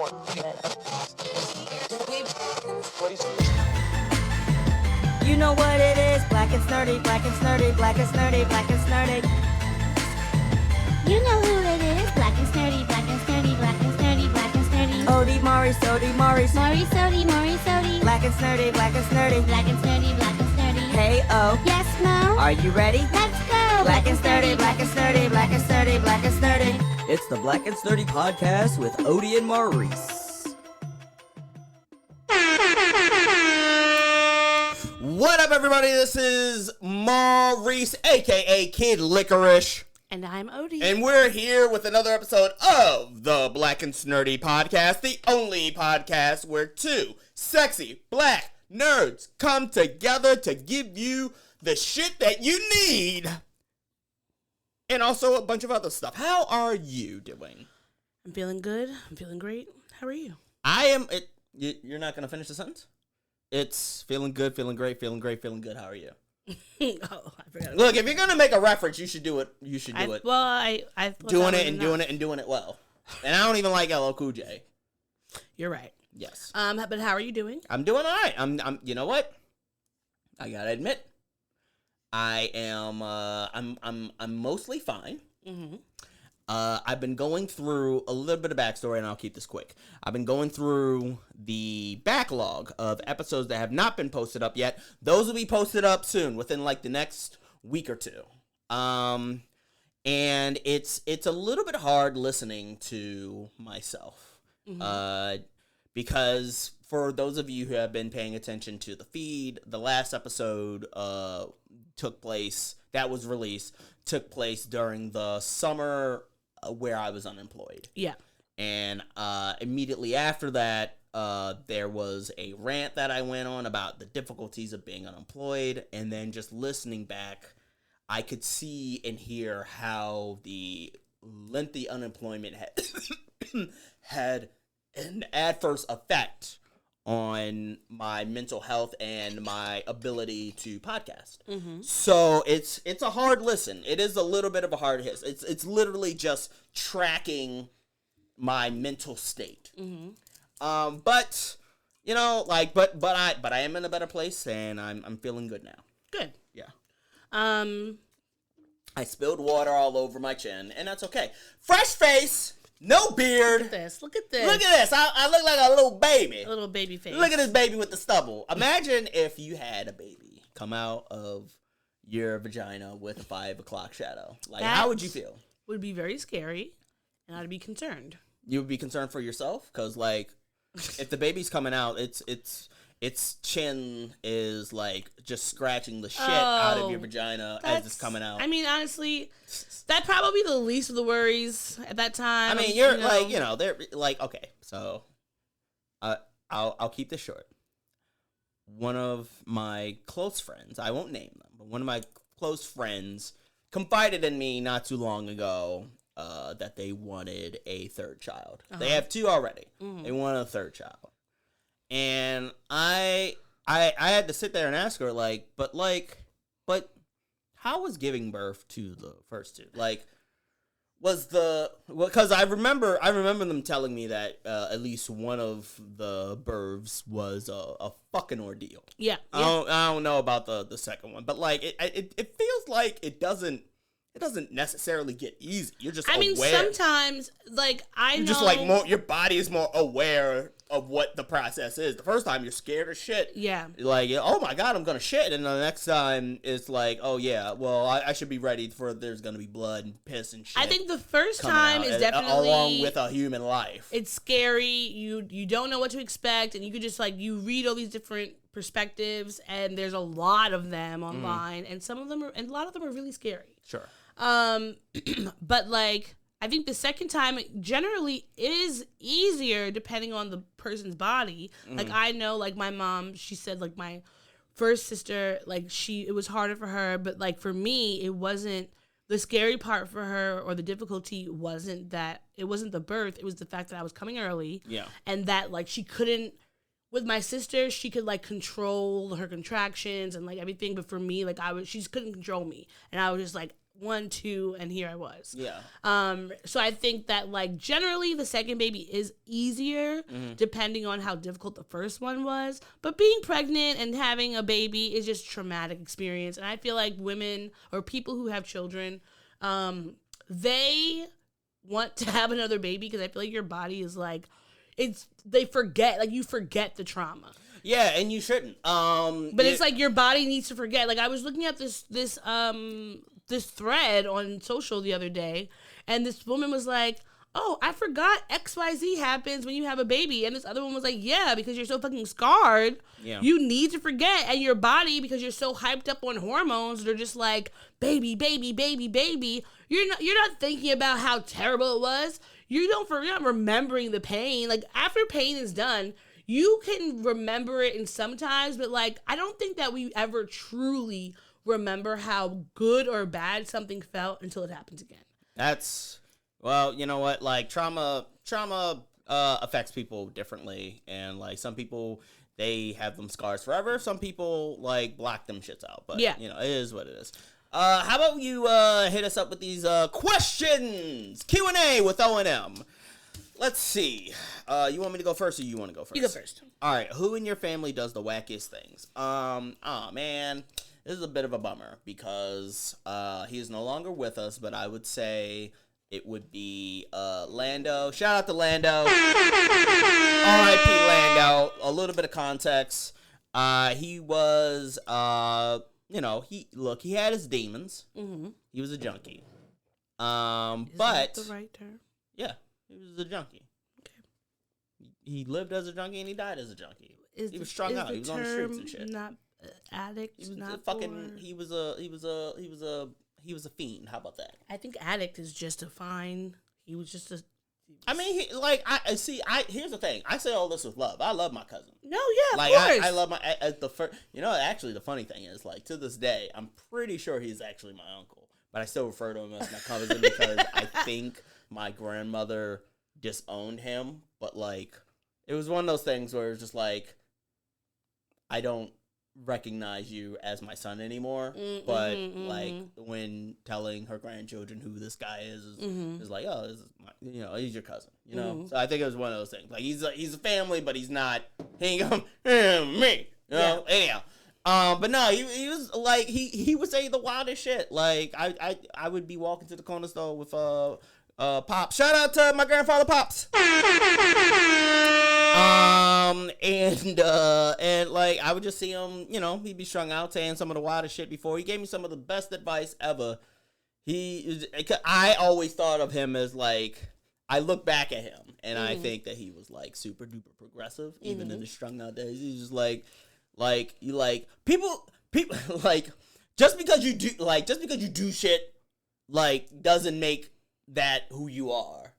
You know what it is, black and snerdy, black and snerdy, black and snerdy, black and snerdy. You know who it is, black and snerdy, black and snerdy, black and snerdy, black and snerdy. Ode, Maurice, Ode, Maurice. Maurice, Ode, Maurice, Ode. Black and snerdy, black and snerdy. Black and snerdy, black and snerdy. Hey, oh. Yes, Mo? Are you ready? Let's go! Black and snerdy, black and snerdy, black and snerdy, black and snerdy. It's the Black and Snerdy podcast with Ode and Maurice. What up, everybody? This is Maurice, aka Kid Licorish. And I'm Ode. And we're here with another episode of the Black and Snerdy podcast, the only podcast where two sexy black nerds come together to give you the shit that you need. And also a bunch of other stuff. How are you doing? I'm feeling good. I'm feeling great. How are you? I am... You're not going to finish the sentence? It's feeling good, feeling great, feeling great, feeling good. How are you? Oh, I forgot. Look, if you're going to make a reference, you should do it. You should do it. Well, I doing it and doing it and doing it well. And I don't even like LL Cool J. You're right. Yes. But how are you doing? I'm doing all right. I'm you know what? I got to admit, I am I'm mostly fine. Mm-hmm. I've been going through a little bit of backstory, and I'll keep this quick. I've been going through the backlog of episodes that have not been posted up yet. Those will be posted up soon, within like the next week or two. And it's a little bit hard listening to myself. Mm-hmm. Because for those of you who have been paying attention to the feed, the last episode took place during the summer where I was unemployed. Yeah. And immediately after that, there was a rant that I went on about the difficulties of being unemployed. And then just listening back, I could see and hear how the lengthy unemployment had an adverse effect on my mental health and my ability to podcast. Mm-hmm. So it's a hard listen. It is a little bit of a hard hit. It's literally just tracking my mental state. Mm-hmm. But you know, like, but I am in a better place, and I'm feeling good now. Good. Yeah. I spilled water all over my chin, and that's okay. Fresh face. No beard. Look at this. Look at this. Look at this. I look like a little baby. A little baby face. Look at this baby with the stubble. Imagine if you had a baby come out of your vagina with a 5 o'clock shadow. Like, how would you feel? Would be very scary, and I'd be concerned. You would be concerned for yourself? Because, like, if the baby's coming out, its chin is, like, just scratching the shit out of your vagina as it's coming out. I mean, honestly, that'd probably be the least of the worries at that time. I mean, you're like, you know, they're like, okay, so I'll keep this short. One of my close friends, I won't name them, but one of my close friends confided in me not too long ago that they wanted a third child. Uh-huh. They have 2 already. Mm-hmm. They want a third child. And I had to sit there and ask her, but how was giving birth to the first 2? Like, because I remember them telling me that at least one of the births was a fucking ordeal. Yeah. I don't know about the second one, but like it feels like it doesn't necessarily get easy. You're just aware. I mean, sometimes, like, you're just like more, your body is more aware of what the process is. The first time you're scared as shit. Yeah. You're like, oh my God, I'm going to shit. And the next time it's like, oh yeah, well, I should be ready for there's going to be blood and piss and shit. I think the first time is definitely... along with a human life. It's scary. You don't know what to expect. And you could just, like, you read all these different perspectives. And there's a lot of them online. And a lot of them are really scary. Sure. But, like, I think the second time generally is easier depending on the person's body. Like, I know, like, my mom, she said, like, my first sister, like, it was harder for her, but, like, for me, it wasn't the scary part for her, or the difficulty wasn't the birth, it was the fact that I was coming early. Yeah. And that, like, she couldn't, with my sister, she could, like, control her contractions and, like, everything, but for me, like, she just couldn't control me. And I was just like, 1, 2, and here I was. Yeah. So I think that like generally the second baby is easier depending on how difficult the first one was. But being pregnant and having a baby is just a traumatic experience. And I feel like women or people who have children, they want to have another baby because I feel like your body is like, they forget, like you forget the trauma. Yeah, and you shouldn't. But it's like your body needs to forget. Like I was looking at this thread on social the other day, and this woman was like, "Oh, I forgot XYZ happens when you have a baby," and this other one was like, "Yeah, because you're so fucking scarred, you need to forget, and your body because you're so hyped up on hormones, they're just like baby, baby, baby, baby. You're not thinking about how terrible it was. You're not remembering the pain. Like after pain is done." You can remember it in sometimes, but like I don't think that we ever truly remember how good or bad something felt until it happens again. Well, you know what? Like trauma affects people differently, and like some people they have them scars forever. Some people like block them shits out. But you know, it is what it is. How about you hit us up with these questions? Q&A with O&M. Let's see. You want me to go first, or you want to go first? You go first. All right. Who in your family does the wackiest things? Oh man, this is a bit of a bummer because he is no longer with us. But I would say it would be Lando. Shout out to Lando. R.I.P. Lando. A little bit of context. He was, he had his demons. Mm-hmm. He was a junkie. Is that the right term? Yeah. He was a junkie. Okay. He lived as a junkie and he died as a junkie. He was strung out. He was on the streets and shit. Not addict. He was not fucking. He was a fiend. How about that? I think addict is just a fine. He was just a. I mean, here's the thing. I say all this with love. I love my cousin. No, yeah, like, of course. I love the first. You know, actually, the funny thing is, like, to this day, I'm pretty sure he's actually my uncle, but I still refer to him as my cousin because I think my grandmother disowned him, but like it was one of those things where it's just like I don't recognize you as my son anymore. But like when telling her grandchildren who this guy is like, oh, this is he's your cousin, you know. So I think it was one of those things. Like he's a family, but he ain't gonna me, you know. Anyhow. But no, he was like he would say the wildest shit. Like I would be walking to the corner store with Pops. Shout out to my grandfather Pops. And like I would just see him, he'd be strung out saying some of the wildest shit before. He gave me some of the best advice ever. I always thought of him as like, I look back at him and I think that he was like super duper progressive, even in the strung out days. He's just like people like just because you do shit like doesn't make that who you are.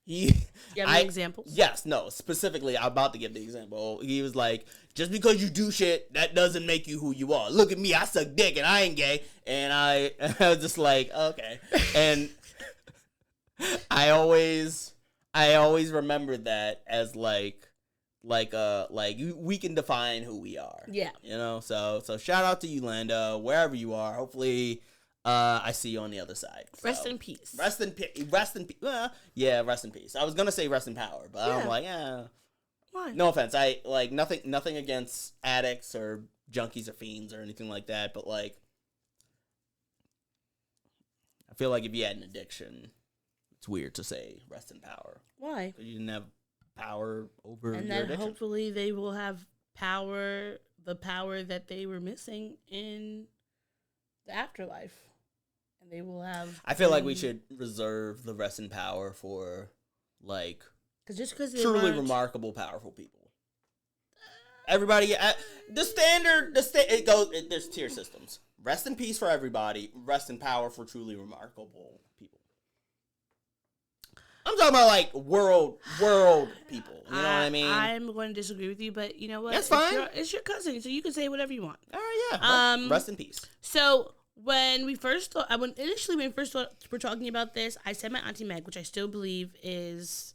You have any examples? Yes, no, specifically I'm about to give the example. He was like, just because you do shit, that doesn't make you who you are. Look at me, I suck dick and I ain't gay. And I was just like, okay. And I always remembered that as like we can define who we are. Yeah. So shout out to you, Lando, wherever you are. Hopefully I see you on the other side. So. Rest in peace. Rest in peace. Yeah, rest in peace. I was gonna say rest in power, but I'm like, Why? No offense. I like nothing against addicts or junkies or fiends or anything like that, but like, I feel like if you had an addiction, it's weird to say rest in power. Why? Because you didn't have power over and your then addiction. Hopefully they will have the power that they were missing in the afterlife. And they will have. I feel like we should reserve the rest in power for like truly remarkable, powerful people. Everybody, there's tier systems. Rest in peace for everybody. Rest in power for truly remarkable people. I'm talking about like world people. You know what I mean? I'm going to disagree with you, but you know what? That's fine. It's your cousin, so you can say whatever you want. All right, yeah. Rest in peace. So when we first were talking about this, I said my auntie Meg, which I still believe is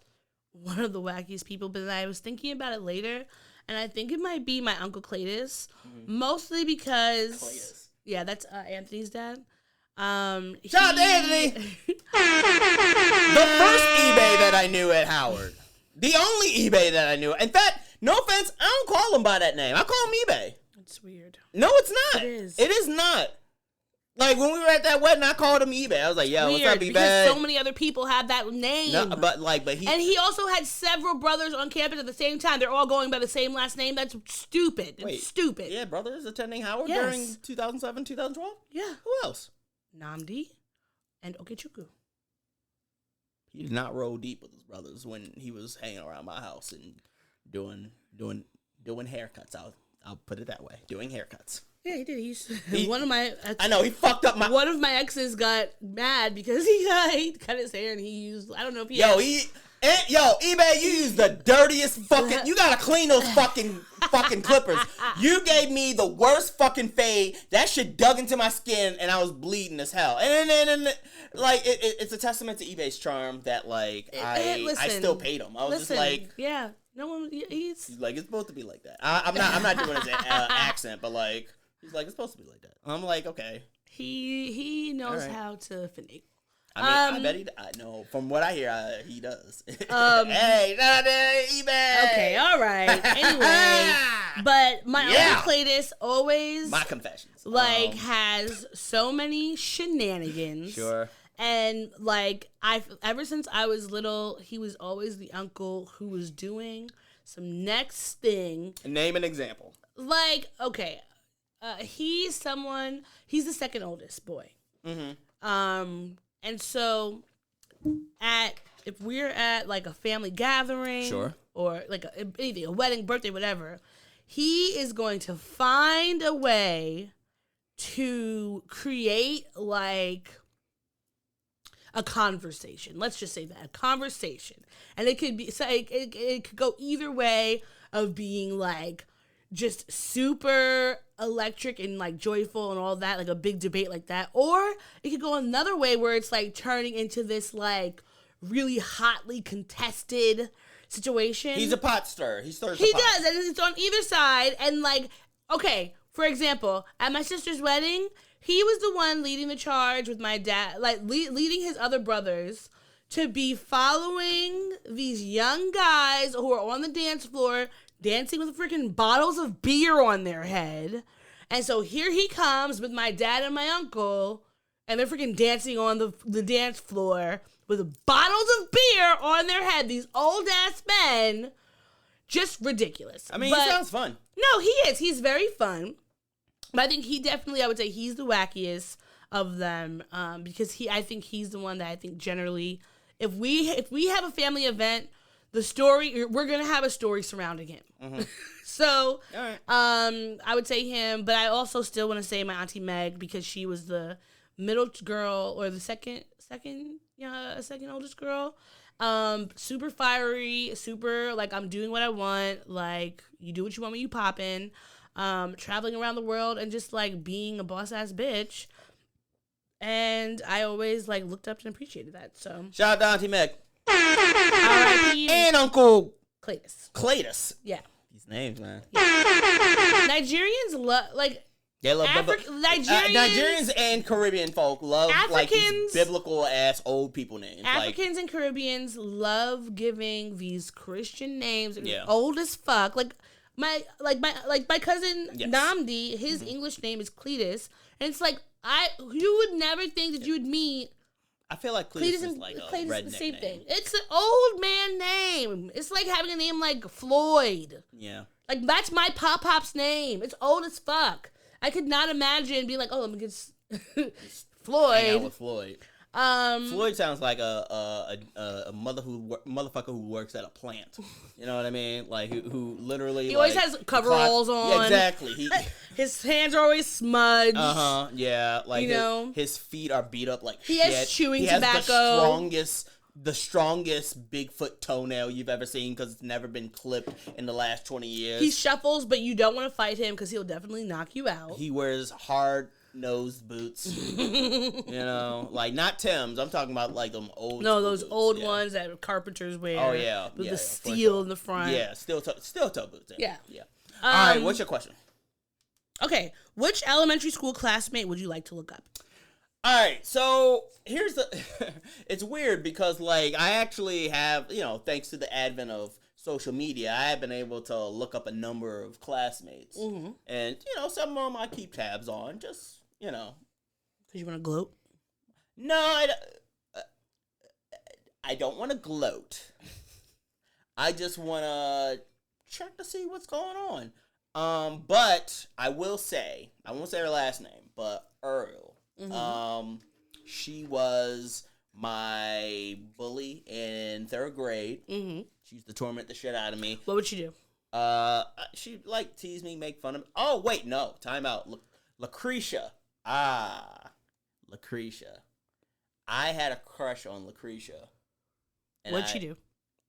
one of the wackiest people. But then I was thinking about it later, and I think it might be my uncle Cletus, mostly because that's Anthony's dad. Shout out to Anthony. The first eBay that I knew at Howard. The only eBay that I knew. In fact, no offense, I don't call him by that name. I call him eBay. It's weird. No, it's not. It is. It is not. Like, when we were at that wedding, I called him eBay. I was like, yo, what's up, eBay? Because so many other people have that name. No, but he... And he also had several brothers on campus at the same time. They're all going by the same last name. That's stupid. It's stupid. Yeah, brothers attending Howard Yes. during 2007, 2012? Yeah. Who else? Namdi and Okechukwu. He did not roll deep with his brothers when he was hanging around my house and doing haircuts. I'll put it that way. Doing haircuts. Yeah, he did. One of my I know, he fucked up my... One of my exes got mad because he cut his hair and he used... I don't know if he... eBay, you use the dirtiest fucking... You gotta clean those fucking clippers. You gave me the worst fucking fade. That shit dug into my skin and I was bleeding as hell. And then like, it's a testament to eBay's charm that, like, I still paid him. I was just like... Yeah. No one... He's like, it's supposed to be like that. I'm not doing his accent, but, like... He's like, it's supposed to be like that. I'm like, okay. He knows how to finagle. I mean, I bet I know. From what I hear, he does. Hey, not eBay. Okay, all right. Anyway, but my Uncle Cletus always... My confessions. Like, has so many shenanigans. Sure. And, like, ever since I was little, he was always the uncle who was doing some next thing. Name an example. Like, okay... he's the second oldest boy. Mm-hmm. And so if we're at like a family gathering, sure, or like anything, a wedding, birthday, whatever, he is going to find a way to create like a conversation. Let's just say that, a conversation. And it could be, so it could go either way of being like, just super electric and like joyful and all that, like a big debate like that. Or it could go another way where it's like turning into this like really hotly contested situation. He's a pot stirrer. He stirs the pot. He does, and it's on either side. And like, okay, for example, at my sister's wedding, he was the one leading the charge with my dad, like leading his other brothers to be following these young guys who are on the dance floor dancing with freaking bottles of beer on their head. And so here he comes with my dad and my uncle, and they're freaking dancing on the dance floor with bottles of beer on their head. These old-ass men. Just ridiculous. I mean, he sounds fun. No, he is. He's very fun. But I think I would say he's the wackiest of them, because I think he's the one that I think generally, if we have a family event, we're going to have a story surrounding him. Mm-hmm. So, right. I would say him, but I also still want to say my Auntie Meg, because she was the middle girl, or the second oldest girl. Super fiery, super, like, I'm doing what I want. Like, you do what you want when you poppin'. Traveling around the world and just, like, being a boss-ass bitch. And I always, like, looked up and appreciated that, so. Shout out to Auntie Meg. R.I.P. And Uncle Cletus. Yeah. These names, man. Yeah. Nigerians love, like, they love Nigerians and Caribbean folk love Africans, like these biblical ass old people names. Africans and Caribbeans love giving these Christian names, and old as fuck. Like my cousin Namdi, his English name is Cletus, and it's like you would never think that you would meet. I feel like Cletus is like a redneck the same name. thing. It's an old man name. It's like having a name like Floyd. Yeah. Like, that's my pop-pop's name. It's old as fuck. I could not imagine being like, oh, let me get Floyd. Hang out with Floyd. Floyd sounds like a motherfucker who works at a plant. You know what I mean? Like who literally he always has coveralls on. Yeah, exactly. His hands are always smudged. Yeah. Like his feet are beat up like shit. He has chewing tobacco. The strongest Bigfoot toenail you've ever seen, because it's never been clipped in the last 20 years. He shuffles, but you don't want to fight him because he'll definitely knock you out. He wears hard-nosed boots. You know, like not Tim's. I'm talking about like them old. No, those boots. old ones that carpenters wear. Oh yeah, with the steel in the front. Yeah, steel toe boots. Yeah. All right, what's your question? Okay, which elementary school classmate would you like to look up? All right, so here's the. It's weird because like I actually have, thanks to the advent of social media, I have been able to look up a number of classmates, and some of them I keep tabs on, just Because you want to gloat. No, I don't want to gloat. I just want to check to see what's going on. But I won't say her last name, but Earl. She was my bully in 3rd grade. She used to torment the shit out of me. What would she do? She like tease me, make fun of me. Oh wait, no, time out. Lucretia. Lucretia. I had a crush on Lucretia. What'd she do?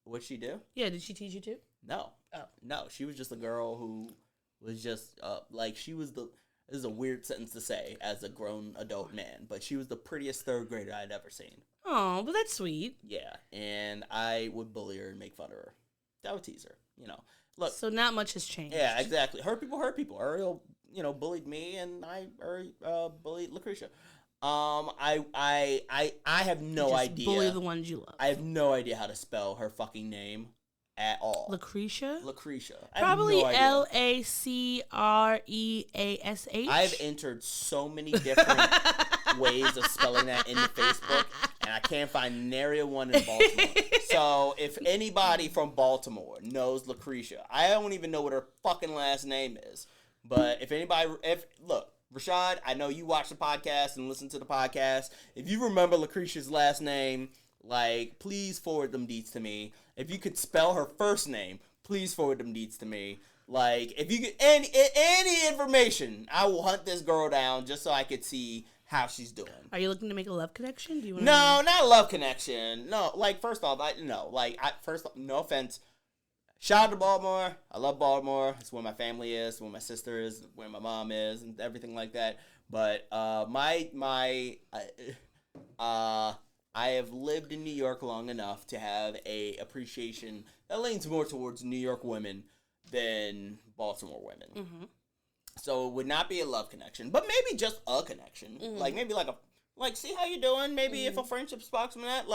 What'd she do? Yeah, did she tease you too? No. Oh. No, she was just a girl who was just, she was this is a weird sentence to say as a grown adult man, but she was the prettiest 3rd grader I'd ever seen. Oh, but that's sweet. Yeah, and I would bully her and make fun of her. I would tease her, Look. So not much has changed. Yeah, exactly. Hurt people. Ariel, bullied me, and I bullied Lucretia. I have no idea. Bully the ones you love. I have no idea how to spell her fucking name at all. Lucretia? Probably Lacreash. I've entered so many different ways of spelling that into Facebook, and I can't find nary a one in Baltimore. So if anybody from Baltimore knows Lucretia, I don't even know what her fucking last name is. But look, Rashad, I know you watch the podcast and listen to the podcast. If you remember Lucretia's last name, please forward them deets to me. If you could spell her first name, please forward them deets to me. If you get any information, I will hunt this girl down just so I could see how she's doing. Are you looking to make a love connection? Do you want No, not a love connection. No, first off, no offense. Shout out to Baltimore. I love Baltimore. It's where my family is, where my sister is, where my mom is, and everything like that. But I have lived in New York long enough to have a appreciation that leans more towards New York women than Baltimore women. So it would not be a love connection, but maybe just a connection. Maybe see how you doing. Maybe if a friendship sparks from that,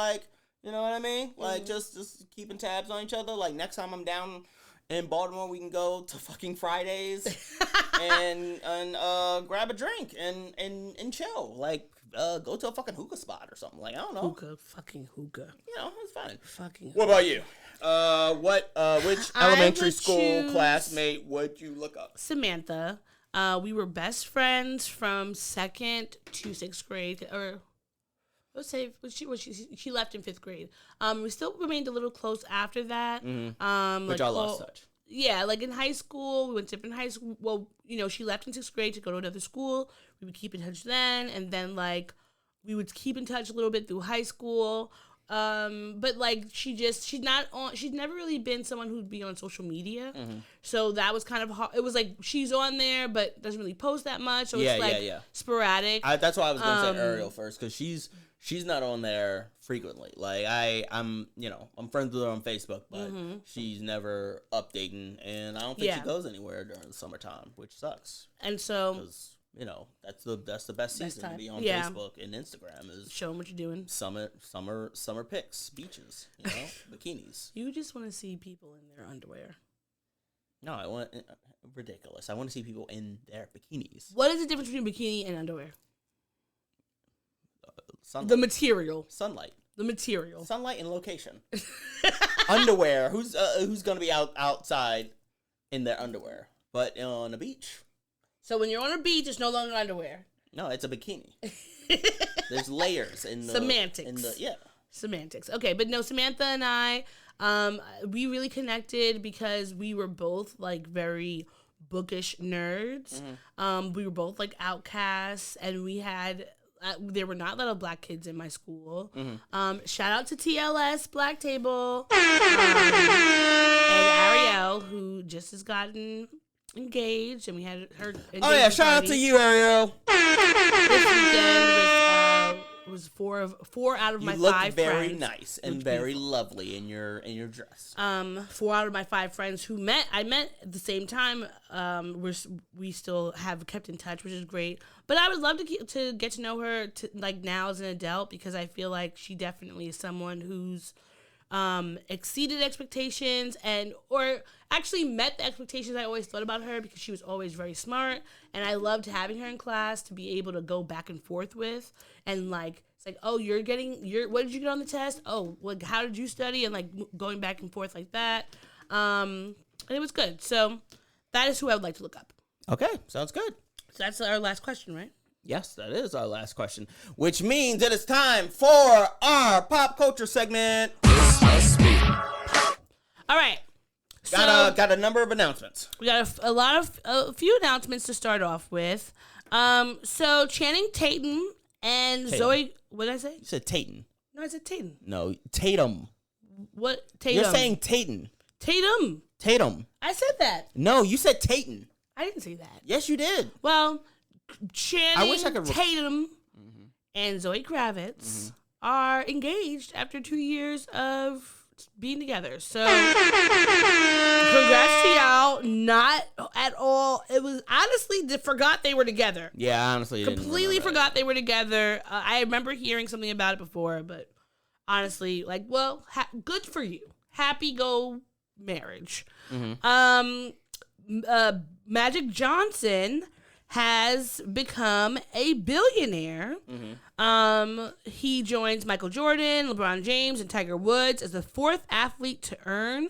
you know what I mean? Just keeping tabs on each other. Next time I'm down in Baltimore, we can go to fucking Fridays and grab a drink and chill. Go to a fucking hookah spot or something. I don't know. Fucking hookah. It's fine. Fucking hookah. What about you? Which elementary school classmate would you look up? Samantha. We were best friends from 2nd to 6th grade, or let's say she left in 5th grade. We still remained a little close after that. Which I lost touch. Yeah, in high school, we went to different high school. Well, she left in 6th grade to go to another school. We would keep in touch then, and then we would keep in touch a little bit through high school. But she's never really been someone who'd be on social media. So that was kind of hard. It was she's on there, but doesn't really post that much. So it's sporadic. That's why I was going to say Ariel first, because she's not on there frequently. I'm friends with her on Facebook, but she's never updating, and I don't think she goes anywhere during the summertime, which sucks. And so, because that's the best season to be on Facebook and Instagram is showing what you're doing. Summer pics, beaches, bikinis. You just want to see people in their underwear. No, I want ridiculous. I want to see people in their bikinis. What is the difference between bikini and underwear? Sunlight. The material. Sunlight. The material. Sunlight and location. Underwear. Who's gonna be outside in their underwear? But on a beach. So when you're on a beach, it's no longer underwear. No, it's a bikini. There's layers in the semantics. Semantics. Okay, but no, Samantha and I, we really connected because we were both very bookish nerds. We were both outcasts, and we had. There were not a lot of black kids in my school. Shout out to TLS Black Table and Ariel, who just has gotten engaged, and we had her. Oh yeah! Shout out to you, Ariel. This weekend with was four out of you my looked 5 very friends. nice and very lovely in your dress. 4 out of my 5 friends who I met at the same time. We still have kept in touch, which is great. But I would love to get to know her like now as an adult, because I feel like she definitely is someone who's exceeded expectations or actually met the expectations I always thought about her, because she was always very smart, and I loved having her in class to be able to go back and forth with, and like it's like, oh, what did you get on the test? Oh, like how did you study? And like going back and forth like that. And it was good. So that is who I would like to look up. Okay, sounds good. So that's our last question, right? Yes, that is our last question, which means it is time for our pop culture segment. All right. Got a number of announcements. We got a few announcements to start off with. So Channing Tatum and Zoe. What did I say? You said Tatum. No, I said Tatum. No, Tatum. What Tatum? You're saying Tatum. Tatum. I said that. No, you said Tatum. I didn't say that. Yes, you did. Well, Channing I wish I could Tatum and Zoe Kravitz are engaged after 2 years of being together. So congrats to y'all. Not at all. It was honestly forgot they were together. Yeah, honestly, completely forgot they were together. I remember hearing something about it before, but honestly, like, well, good for you. Happy go marriage. Magic Johnson has become a billionaire. He joins Michael Jordan, LeBron James, and Tiger Woods as the 4th athlete to earn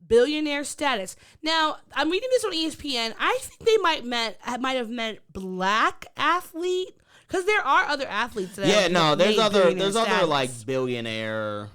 billionaire status. Now, I'm reading this on ESPN. I think they might have meant black athlete, because there are other athletes that there's other status. like billionaire.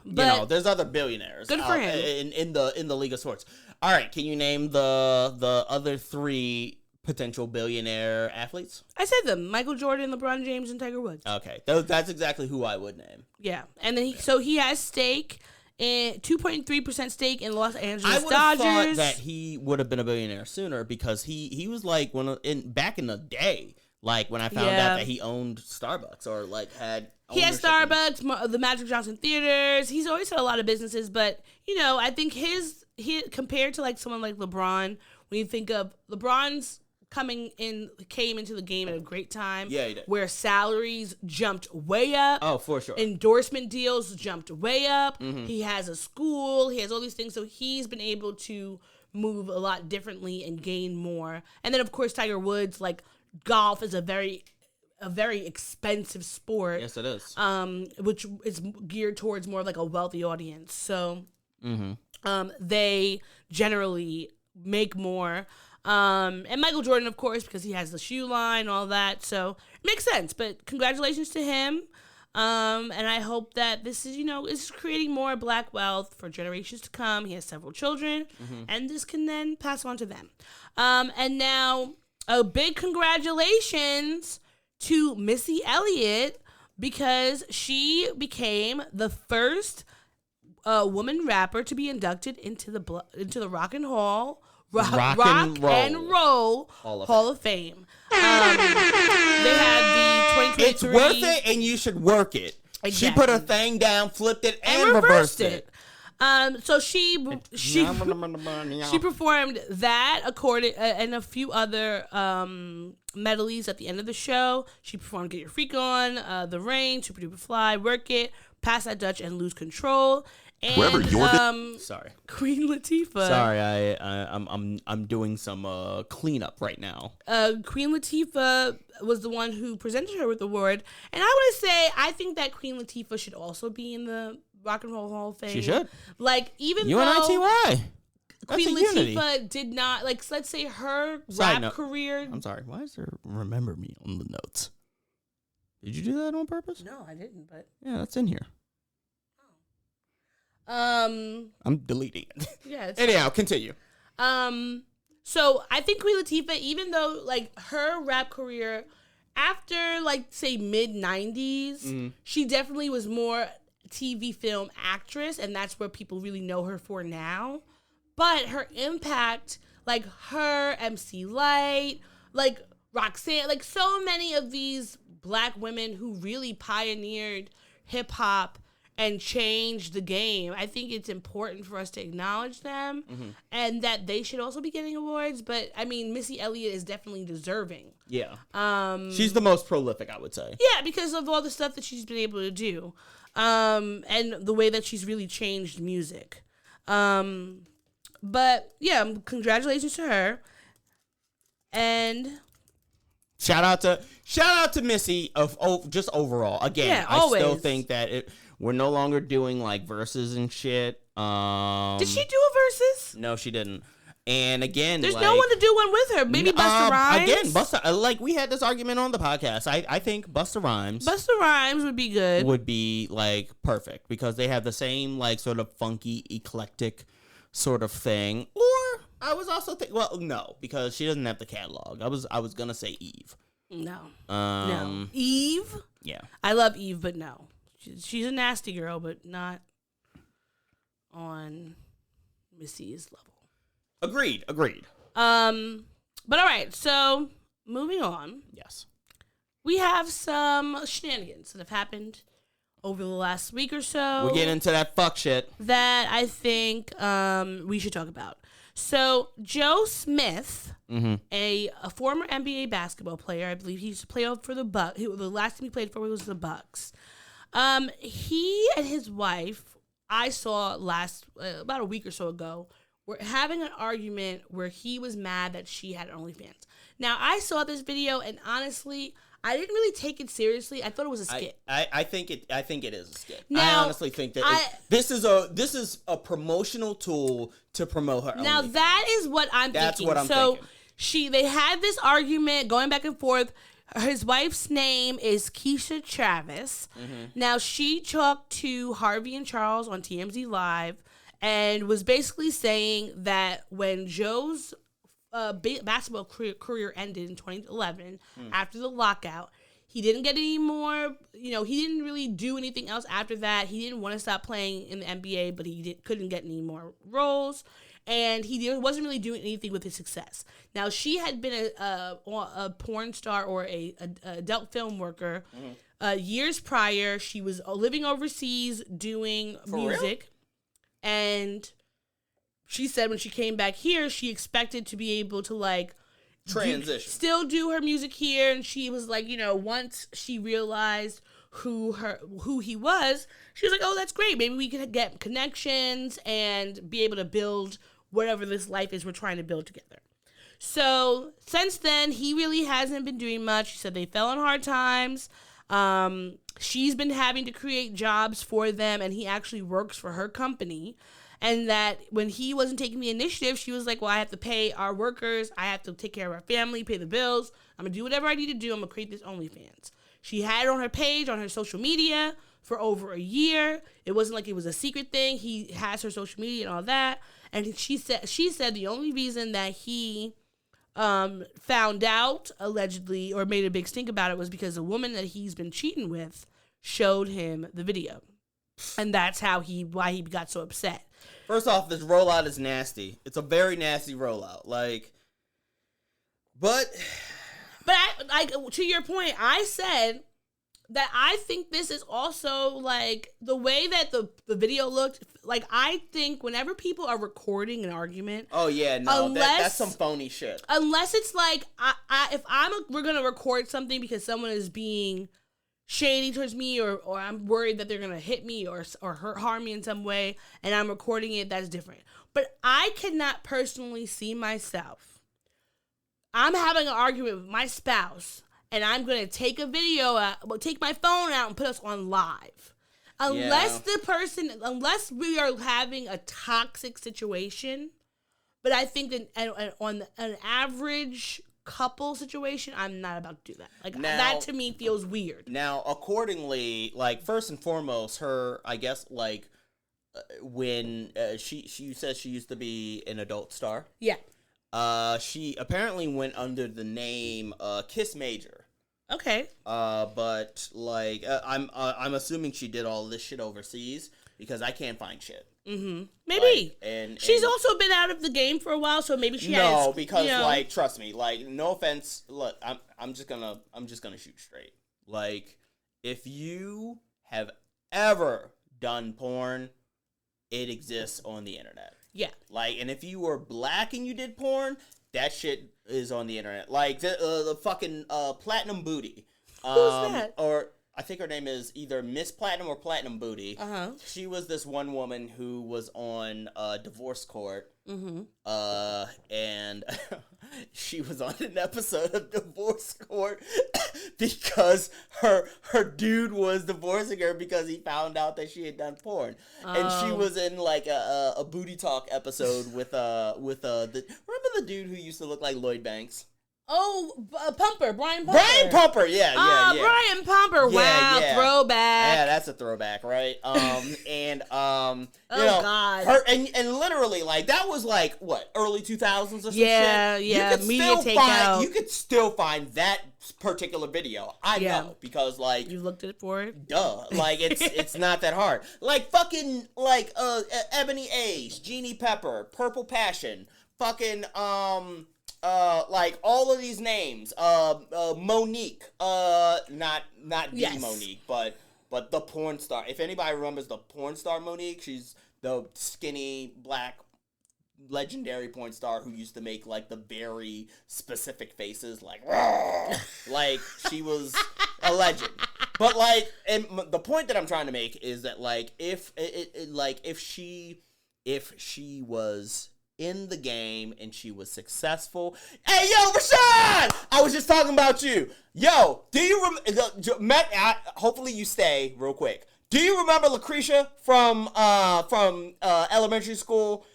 There's other billionaires. Good for him in the League of Sports. All right, can you name the other 3 potential billionaire athletes? I said them: Michael Jordan, LeBron James, and Tiger Woods. Okay, that's exactly who I would name. Yeah, and then he has stake in 2.3% stake in Los Angeles I would have Dodgers. thought that he would have been a billionaire sooner, because he was like back in the day, like when I found out that he owned Starbucks or like had. He has Starbucks, the Magic Johnson Theaters. He's always had a lot of businesses, but I think he compared to like someone like LeBron, when you think of LeBron's came into the game at a great time. Yeah, he did. Where salaries jumped way up. Oh, for sure. Endorsement deals jumped way up. He has a school. He has all these things. So he's been able to move a lot differently and gain more. And then, of course, Tiger Woods, like, golf is a very expensive sport. Yes, it is. Which is geared towards more like a wealthy audience. So they generally make more. And Michael Jordan, of course, because he has the shoe line, all that. So it makes sense. But congratulations to him. And I hope that this is creating more black wealth for generations to come. He has several children, and this can then pass on to them. And now a big congratulations to Missy Elliott, because she became the first woman rapper to be inducted into the Rock and Roll Hall of Fame. They had the 2023. It's worth it, and you should work it. Exactly. She put her thing down, flipped it, and reversed it. So she performed that and a few other medleys at the end of the show. She performed "Get Your Freak On," "The Rain," "Super Duper Fly," "Work It," "Pass That Dutch," and "Lose Control." And sorry, Queen Latifah. Sorry, I'm doing some cleanup right now. Queen Latifah was the one who presented her with the award, and I want to say I think that Queen Latifah should also be in the Rock and Roll Hall of Fame. She should. Like, even UNITY. Queen Latifah did not, like, let's say her rap career. I'm sorry. Why is there "remember me" on the notes? Did you do that on purpose? No, I didn't. But yeah, that's in here. I'm deleting it. Yeah. Anyhow, continue. So I think Queen Latifah, even though like her rap career after like say mid 90s, she definitely was more TV film actress, and that's where people really know her for now. But her impact, like her MC Lyte, like Roxanne, like so many of these black women who really pioneered hip hop and changed the game. I think it's important for us to acknowledge them and that they should also be getting awards. But I mean, Missy Elliott is definitely deserving. Yeah. She's the most prolific, I would say. Yeah, because of all the stuff that she's been able to do. And the way that she's really changed music. But yeah, congratulations to her. And shout out to Missy just overall. Again, yeah, I always. still think that we're no longer doing like verses and shit. Did she do a verses? No, she didn't. And again, there's no one to do one with her. Maybe Busta Rhymes. Again, Busta. Like we had this argument on the podcast. I think Busta Rhymes. Busta Rhymes would be good. Would be like perfect because they have the same like sort of funky, eclectic sort of thing. Or I was also thinking, well, no, because she doesn't have the catalog. I was gonna say Eve. No. No. Eve. Yeah. I love Eve, but no. She's a nasty girl, but not on Missy's level. Agreed. But all right, so moving on. Yes. We have some shenanigans that have happened over the last week or so. We're getting into that fuck shit. That I think we should talk about. So Joe Smith, a former NBA basketball player, I believe he used to play for the Bucks. The last team he played for was the Bucks. He and his wife, I saw about a week or so ago, were having an argument where he was mad that she had OnlyFans. Now, I saw this video, and honestly, I didn't really take it seriously. I thought it was a skit. I think it is a skit. Now, I honestly think that this is a promotional tool to promote her. Now OnlyFans. that is what I'm thinking. That's what I'm thinking. They had this argument going back and forth. His wife's name is Keisha Travis. Now she talked to Harvey and Charles on TMZ Live and was basically saying that when Joe's basketball career ended in 2011 after the lockout, he didn't get any more, he didn't really do anything else after that. He didn't want to stop playing in the NBA, but he couldn't get any more roles. And he wasn't really doing anything with his success. Now, she had been a porn star or a adult film worker years prior. She was living overseas doing music. Real? And she said when she came back here, she expected to be able to, like, transition. Still do her music here. And she was like, once she realized who he was, she was like, oh, that's great. Maybe we could get connections and be able to build whatever this life is we're trying to build together. So since then, he really hasn't been doing much. She said they fell on hard times. She's been having to create jobs for them, and he actually works for her company. And that when he wasn't taking the initiative, she was like, well, I have to pay our workers. I have to take care of our family, pay the bills. I'm going to do whatever I need to do. I'm going to create this OnlyFans. She had it on her page, on her social media for over a year. It wasn't like it was a secret thing. He has her social media and all that. And she said the only reason that he found out, allegedly, or made a big stink about it was because a woman that he's been cheating with showed him the video. And that's why he got so upset. First off, this rollout is nasty. It's a very nasty rollout. But I to your point, I said that I think this is also, like, the way that the video looked, like, I think whenever people are recording an argument... Oh, yeah, no, that's some phony shit. Unless it's like, we're going to record something because someone is being shady towards me or I'm worried that they're going to hit me or harm me in some way, and I'm recording it, that's different. But I cannot personally see myself. I'm having an argument with my spouse, and I'm going to take a video take my phone out and put us on live. Unless unless we are having a toxic situation. But I think that on an average couple situation, I'm not about to do that. Like, now, that to me feels weird. Now, accordingly, like, first and foremost, her, I guess, like, when she says she used to be an adult star. Yeah. She apparently went under the name Kiss Major. Okay. But like I'm assuming she did all this shit overseas. because I can't find shit. Mm-hmm. Maybe. Like, and she's also been out of the game for a while, so maybe she has. No, because like, trust me, like, no offense. Look, I'm just gonna shoot straight. Like, if you have ever done porn, it exists on the internet. Yeah. Like, and if you were black and you did porn, that shit is on the internet. Like, the fucking Platinum Booty. Who's that? Or I think her name is either Miss Platinum or Platinum Booty. Uh-huh. She was this one woman who was on divorce court. Mm-hmm. And she was on an episode of Divorce Court because her dude was divorcing her because he found out that she had done porn. And she was in like a booty talk episode with remember the dude who used to look like Lloyd Banks? Oh, Pumper, Brian Pumper. Brian Pumper, yeah. Brian Pumper, wow, throwback. Yeah, that's a throwback, right? And oh, you know, God. her and literally, like, that was like what, early 2000s or some shit. Yeah. You could still find that particular video. I know, because like, you looked at it for it. Duh, like it's not that hard. Like fucking like Ebony Age, Jeannie Pepper, Purple Passion, fucking like all of these names, Monique, not the Monique, but the porn star. If anybody remembers the porn star Monique, she's the skinny black legendary porn star who used to make like the very specific faces, like like she was a legend. But like, and the point that I'm trying to make is that like if she was in the game and she was successful. Hey, yo, Rashad! I was just talking about you. Yo, do you hopefully you stay real quick. Do you remember Lucretia from elementary school?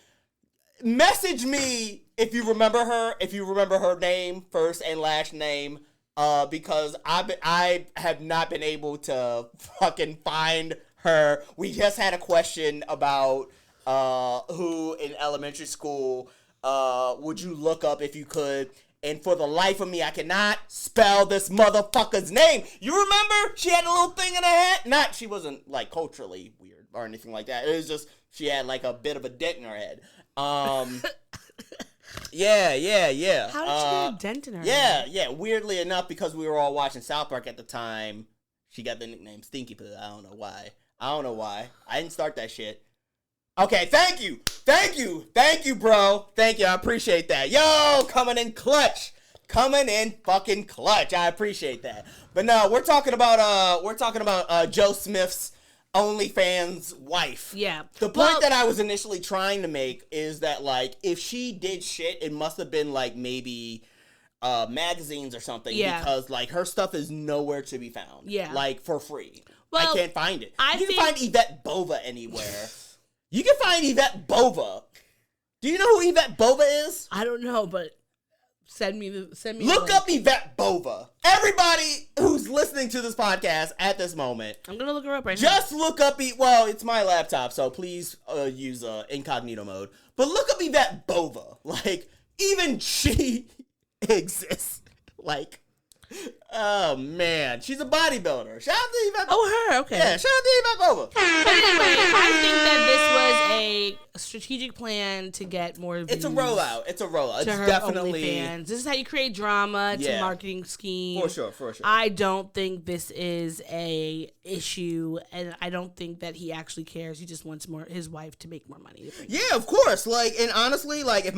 Message me if you remember her name, first and last name, because I have not been able to fucking find her. We just had a question about who in elementary school would you look up if you could, and for the life of me, I cannot spell this motherfucker's name. You remember? She had a little thing in her head. She wasn't like culturally weird or anything like that. It was just she had like a bit of a dent in her head. Yeah. How did she get a dent in her head? Yeah. Weirdly enough, because we were all watching South Park at the time, she got the nickname Stinky Poo. I don't know why. I didn't start that shit. Okay, thank you, bro. Thank you, I appreciate that. Yo, coming in fucking clutch. I appreciate that. But no, we're talking about Joe Smith's OnlyFans wife. Yeah. The point that I was initially trying to make is that like if she did shit, it must have been like maybe magazines or something. Yeah. Because like her stuff is nowhere to be found. Yeah. Like for free. Well, I can't find it. You can find Yvette Bova anywhere. You can find Yvette Bova. Do you know who Yvette Bova is? I don't know, but send me. Look up Yvette Bova. Everybody who's listening to this podcast at this moment, I'm gonna look her up right now. Just look up. Well, it's my laptop, so please use incognito mode. But look up Yvette Bova. Like even she exists. Like. Oh man, she's a bodybuilder. Shout out to Yvette. Oh, her. Okay. Yeah, shout out to Yvette Bova. But anyway, I think that this was a strategic plan to get more views. It's a rollout. It's definitely OnlyFans. This is how you create drama. It's a marketing scheme. For sure. I don't think this is a issue, and I don't think that he actually cares. He just wants his wife to make more money. Yeah, of course. Like, and honestly, like if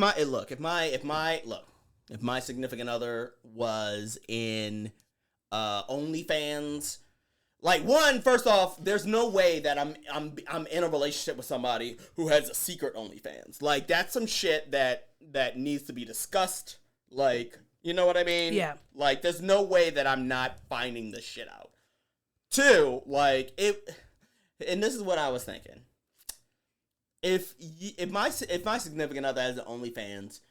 my significant other was in OnlyFans, like first off, there's no way that I'm in a relationship with somebody who has a secret OnlyFans. Like that's some shit that needs to be discussed. Like, you know what I mean? Yeah. Like there's no way that I'm not finding this shit out. Two, like and this is what I was thinking. If my significant other has an OnlyFans,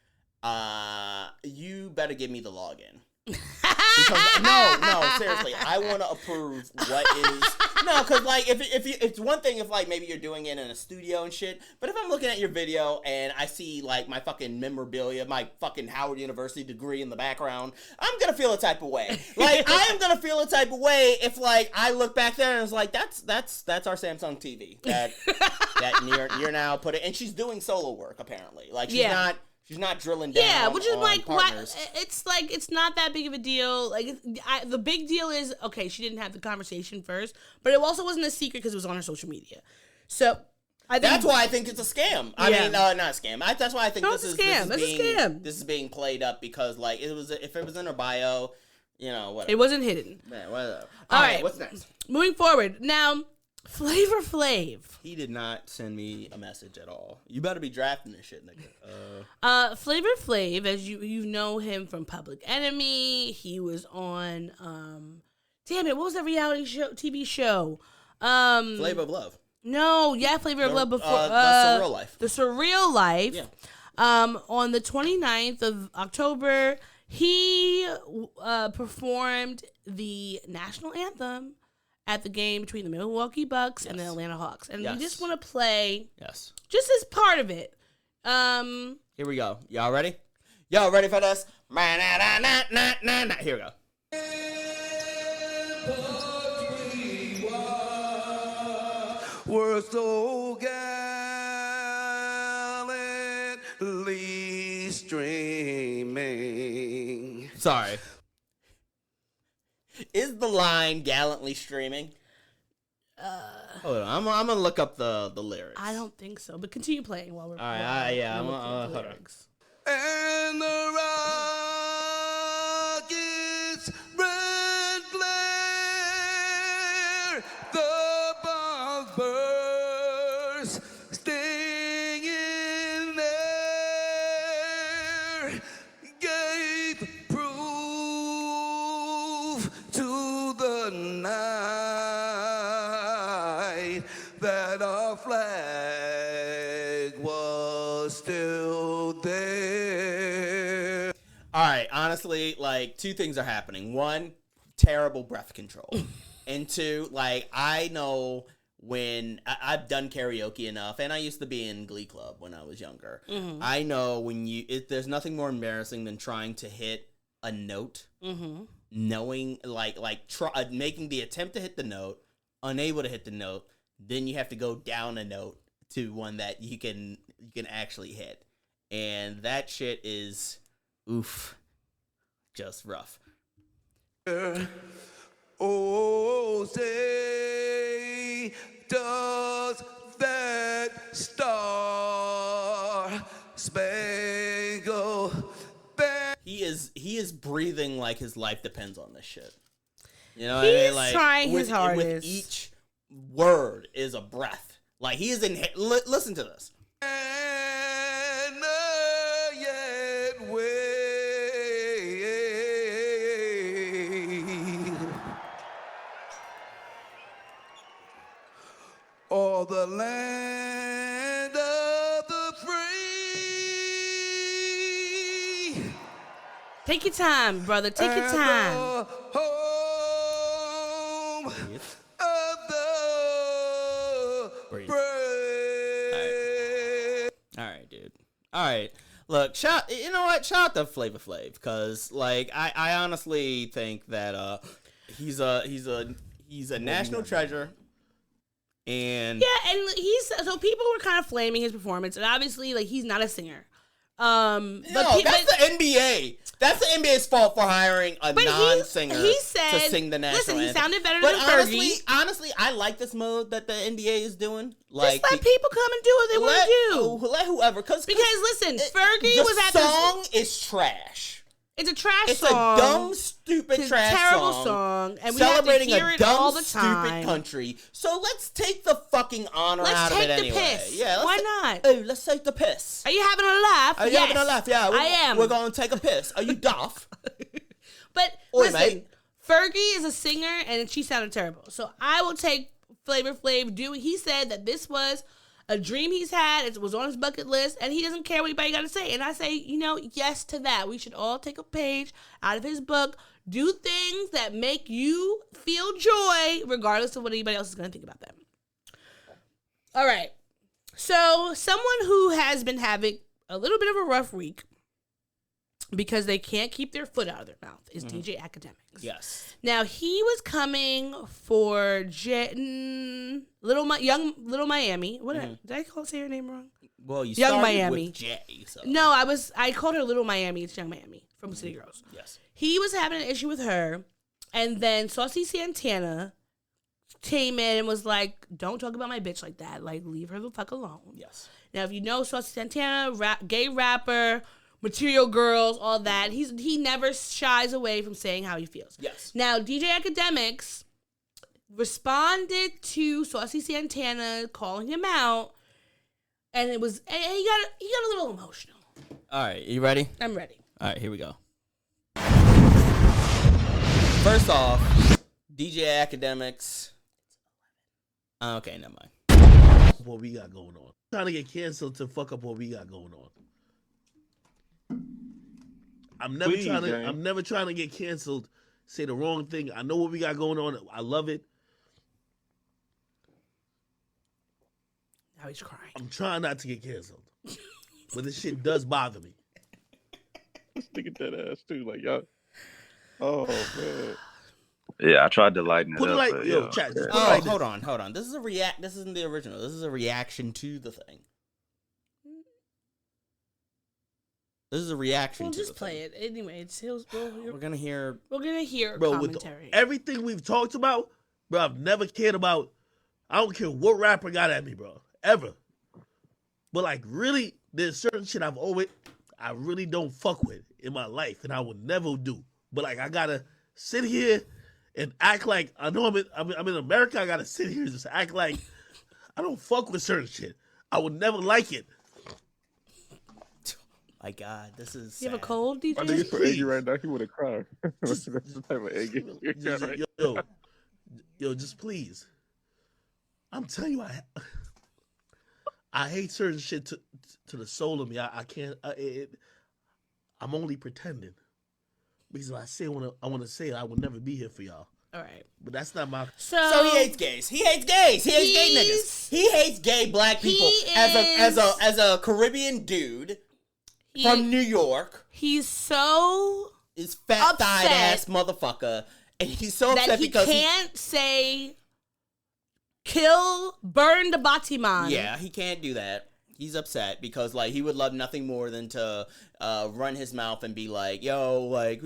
you better give me the login. Because no, seriously, I want to approve what is No, because like if you, it's one thing if like maybe you're doing it in a studio and shit, but if I'm looking at your video and I see like my fucking memorabilia, my fucking Howard University degree in the background, I'm gonna feel a type of way. Like I am gonna feel a type of way if like I look back there and it's like that's our Samsung TV that you're now put it, and she's doing solo work apparently. Like she's not drilling down. Yeah, which is like partners. it's not that big of a deal. Like the big deal is okay, she didn't have the conversation first, but it also wasn't a secret because it was on her social media. So that's why I think it's a scam. I mean, not a scam. That's why I think this is a scam. This is being played up because like if it was in her bio, you know, whatever. It wasn't hidden. Man, whatever. All right, what's next? Moving forward now. Flavor Flav. He did not send me a message at all. You better be drafting this shit, nigga. Flavor Flav, as you know him from Public Enemy. He was on damn it, what was that reality show TV show? Flavor of Love. No, yeah, Flavor of Love before The Surreal Life. The Surreal Life. Yeah. On the 29th of October, he performed the national anthem at the game between the Milwaukee Bucks and the Atlanta Hawks. And we just want to play just as part of it. Here we go. Y'all ready? Y'all ready for this? Here we go. We're so gallantly streaming. Sorry. Is the line gallantly streaming? Hold on, I'm gonna look up the lyrics. I don't think so, but continue playing while we're. All right, I'm hold on. And the rockets red glare, the bombs burst, sting in there, gave proof to the night that our flag was still there. All right, honestly, like, two things are happening. One, terrible breath control. And two, like, I know when I've done karaoke enough, and I used to be in Glee Club when I was younger. Mm-hmm. I know when there's nothing more embarrassing than trying to hit a note, knowing, making the attempt to hit the note, unable to hit the note, then you have to go down a note to one that you can actually hit. And that shit is, just rough. Oh, say, does that star spangled banner? He is breathing like his life depends on this shit. You know what He's I mean? Like, trying his hardest. With each word is a breath. Like, he is in. Listen to this. And yet wait. All the land of the free. Take your time, brother. Take your time. The home of the Breathe. brave. All right, dude. All right. Look, you know what? Shout out to Flavor Flav, because like I honestly think that he's a national treasure. And so people were kind of flaming his performance, and obviously, like, he's not a singer. That's the NBA. That's the NBA's fault for hiring a non-singer to sing the national anthem. He sounded better than Fergie. Honestly, I like this mode that the NBA is doing. Like, just let people come and do what they want to do. Let whoever, because listen, Fergie was at the song is trash. It's a trash It's song. a dumb, stupid, trash terrible song, and we celebrating have to hear a dumb, all the time. stupid country. So let's take the fucking honor out of it anyway. Let's take the piss. Yeah, why not? Oh, let's take the piss. Are you having a laugh? Are you having a laugh? Yeah, I am. We're going to take a piss. Are you daft? But listen, mate. Fergie is a singer, and she sounded terrible. So I will take Flavor Flav. He said that this was a dream he's had. It was on his bucket list, and he doesn't care what anybody got to say. And I say, yes to that. We should all take a page out of his book. Do things that make you feel joy, regardless of what anybody else is going to think about them. All right. So, someone who has been having a little bit of a rough week because they can't keep their foot out of their mouth is DJ Akademiks. Yes. Now, he was coming for Little Miami. Did I say her name wrong? Well, you Young started Miami. with J. So. No, I called her Little Miami. It's Young Miami from City Girls. Yes. He was having an issue with her, and then Saucy Santana came in and was like, "Don't talk about my bitch like that. Like, leave her the fuck alone." Yes. Now, if you know Saucy Santana, gay rapper, Material Girls, all that, he never shies away from saying how he feels. Yes. Now, DJ Akademiks responded to Saucy Santana calling him out, and he got a little emotional. All right, you ready? I'm ready. All right, here we go. First off, DJ Akademiks. Okay, never mind. What we got going on? Trying to get canceled to fuck up what we got going on. I'm never trying to get canceled. Say the wrong thing. I know what we got going on. I love it. Now he's crying. I'm trying not to get canceled, but this shit does bother me. Look at that ass too, like y'all. Oh man. Yeah, I tried to lighten it Put it up. like, but, yo, yeah. chat. Just put it Oh, like hold this. on. This isn't the original. This is a reaction to the thing. This is a reaction We'll to just the play thing. it anyway. We're gonna hear. We're gonna hear Bro, with commentary. everything we've talked about, bro, I've never cared about. I don't care what rapper got at me, bro, ever. But like, really, there's certain shit I really don't fuck with in my life, and I would never do. But like, I gotta sit here and act like I know I'm in America. I gotta sit here and just act like I don't fuck with certain shit. I would never like it. My God, this is. You have a sad. cold, DJ? I think it's so Please. angry right now. He would have cried. That's the type of anger you got right Yo, just please. I'm telling you, I hate certain shit to the soul of me. I can't. I'm only pretending because if I say what I want to say, I would never be here for y'all. All right. But that's not my. So he hates gays. He hates gays. He hates gay niggas. He hates gay black people. As a Caribbean dude from New York, He's so is fat thighed upset ass motherfucker, and he's so upset that he because can't say burn the Batiman. Yeah, he can't do that. He's upset because like he would love nothing more than to run his mouth and be like, "Yo, like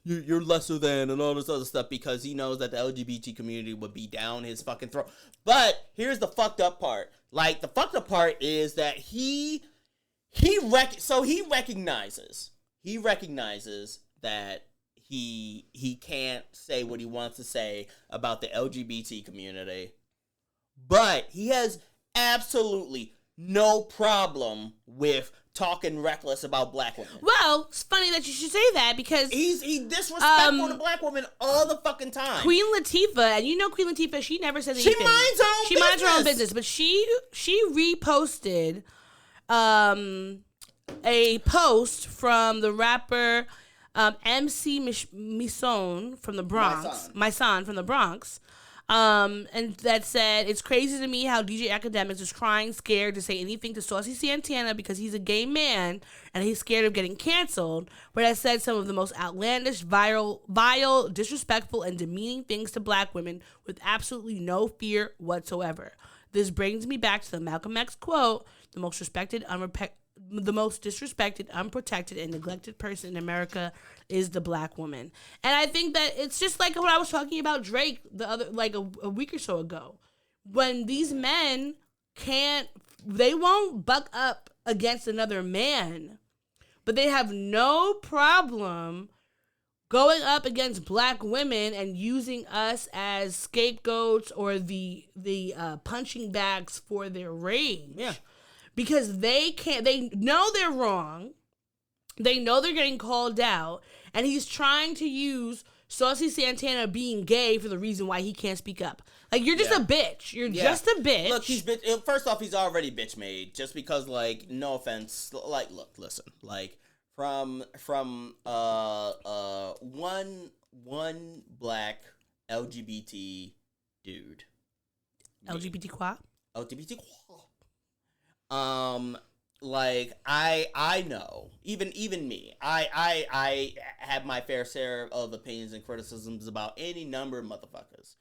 you're lesser than," and all this other stuff because he knows that the LGBT community would be down his fucking throat. But here's the fucked up part. Like the fucked up part is that he recognizes that he can't say what he wants to say about the LGBT community, but he has absolutely no problem with talking reckless about black women. Well, it's funny that you should say that because He disrespectful to black women all the fucking time. Queen Latifah, and you know Queen Latifah, she never says She anything. minds her own She minds her own business. business, but she reposted a post from the rapper MC Mison from the Bronx. My son from the Bronx. And that said, it's crazy to me how DJ Akademiks is crying, scared to say anything to Saucy Santana because he's a gay man and he's scared of getting canceled. But I said some of the most outlandish, vile, disrespectful, and demeaning things to black women with absolutely no fear whatsoever. This brings me back to the Malcolm X quote: "The most disrespected, unprotected, and neglected person in America is the black woman." And I think that it's just like what I was talking about Drake a week or so ago. When these men they won't buck up against another man, but they have no problem going up against black women and using us as scapegoats or the punching bags for their rage. Yeah. Because they know they're wrong. They know they're getting called out. And he's trying to use Saucy Santana being gay for the reason why he can't speak up. Like, you're just a bitch. You're just a bitch. Look, he's first off, he's already bitch made. Just because, like, no offense. Like, look, listen. Like, from one black LGBT dude. LGBTQ. LGBT. Like I know, even me, I have my fair share of opinions and criticisms about any number of motherfuckers.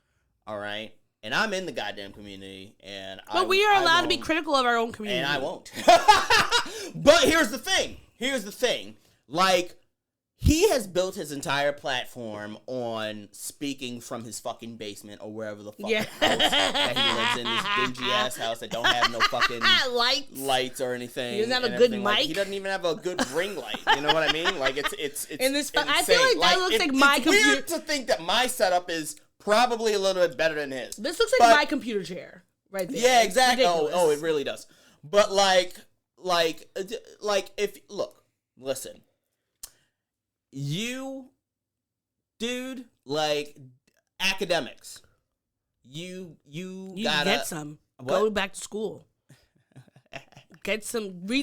All right, and I'm in the goddamn community, and but we are allowed to be critical of our own community, and I won't. But here's the thing. Like, he has built his entire platform on speaking from his fucking basement or wherever the fuck house that he lives in, this dingy ass house that don't have no fucking lights or anything. He doesn't have a good mic. Like, he doesn't even have a good ring light. You know what I mean? Like, it's in this. I feel like that looks like my computer. It's weird to think that my setup is probably a little bit better than his. This looks like my computer chair right there. Yeah, exactly. Oh, it really does. But like if listen. You, dude, like, Akademiks. You gotta get some. What? Go back to school. Read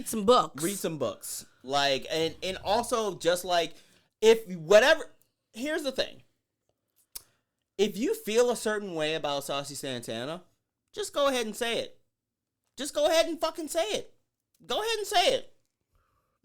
some books. Read some books. Like, and also just like, if whatever, here's the thing. If you feel a certain way about Saucy Santana, just go ahead and say it. Just go ahead and fucking say it. Go ahead and say it.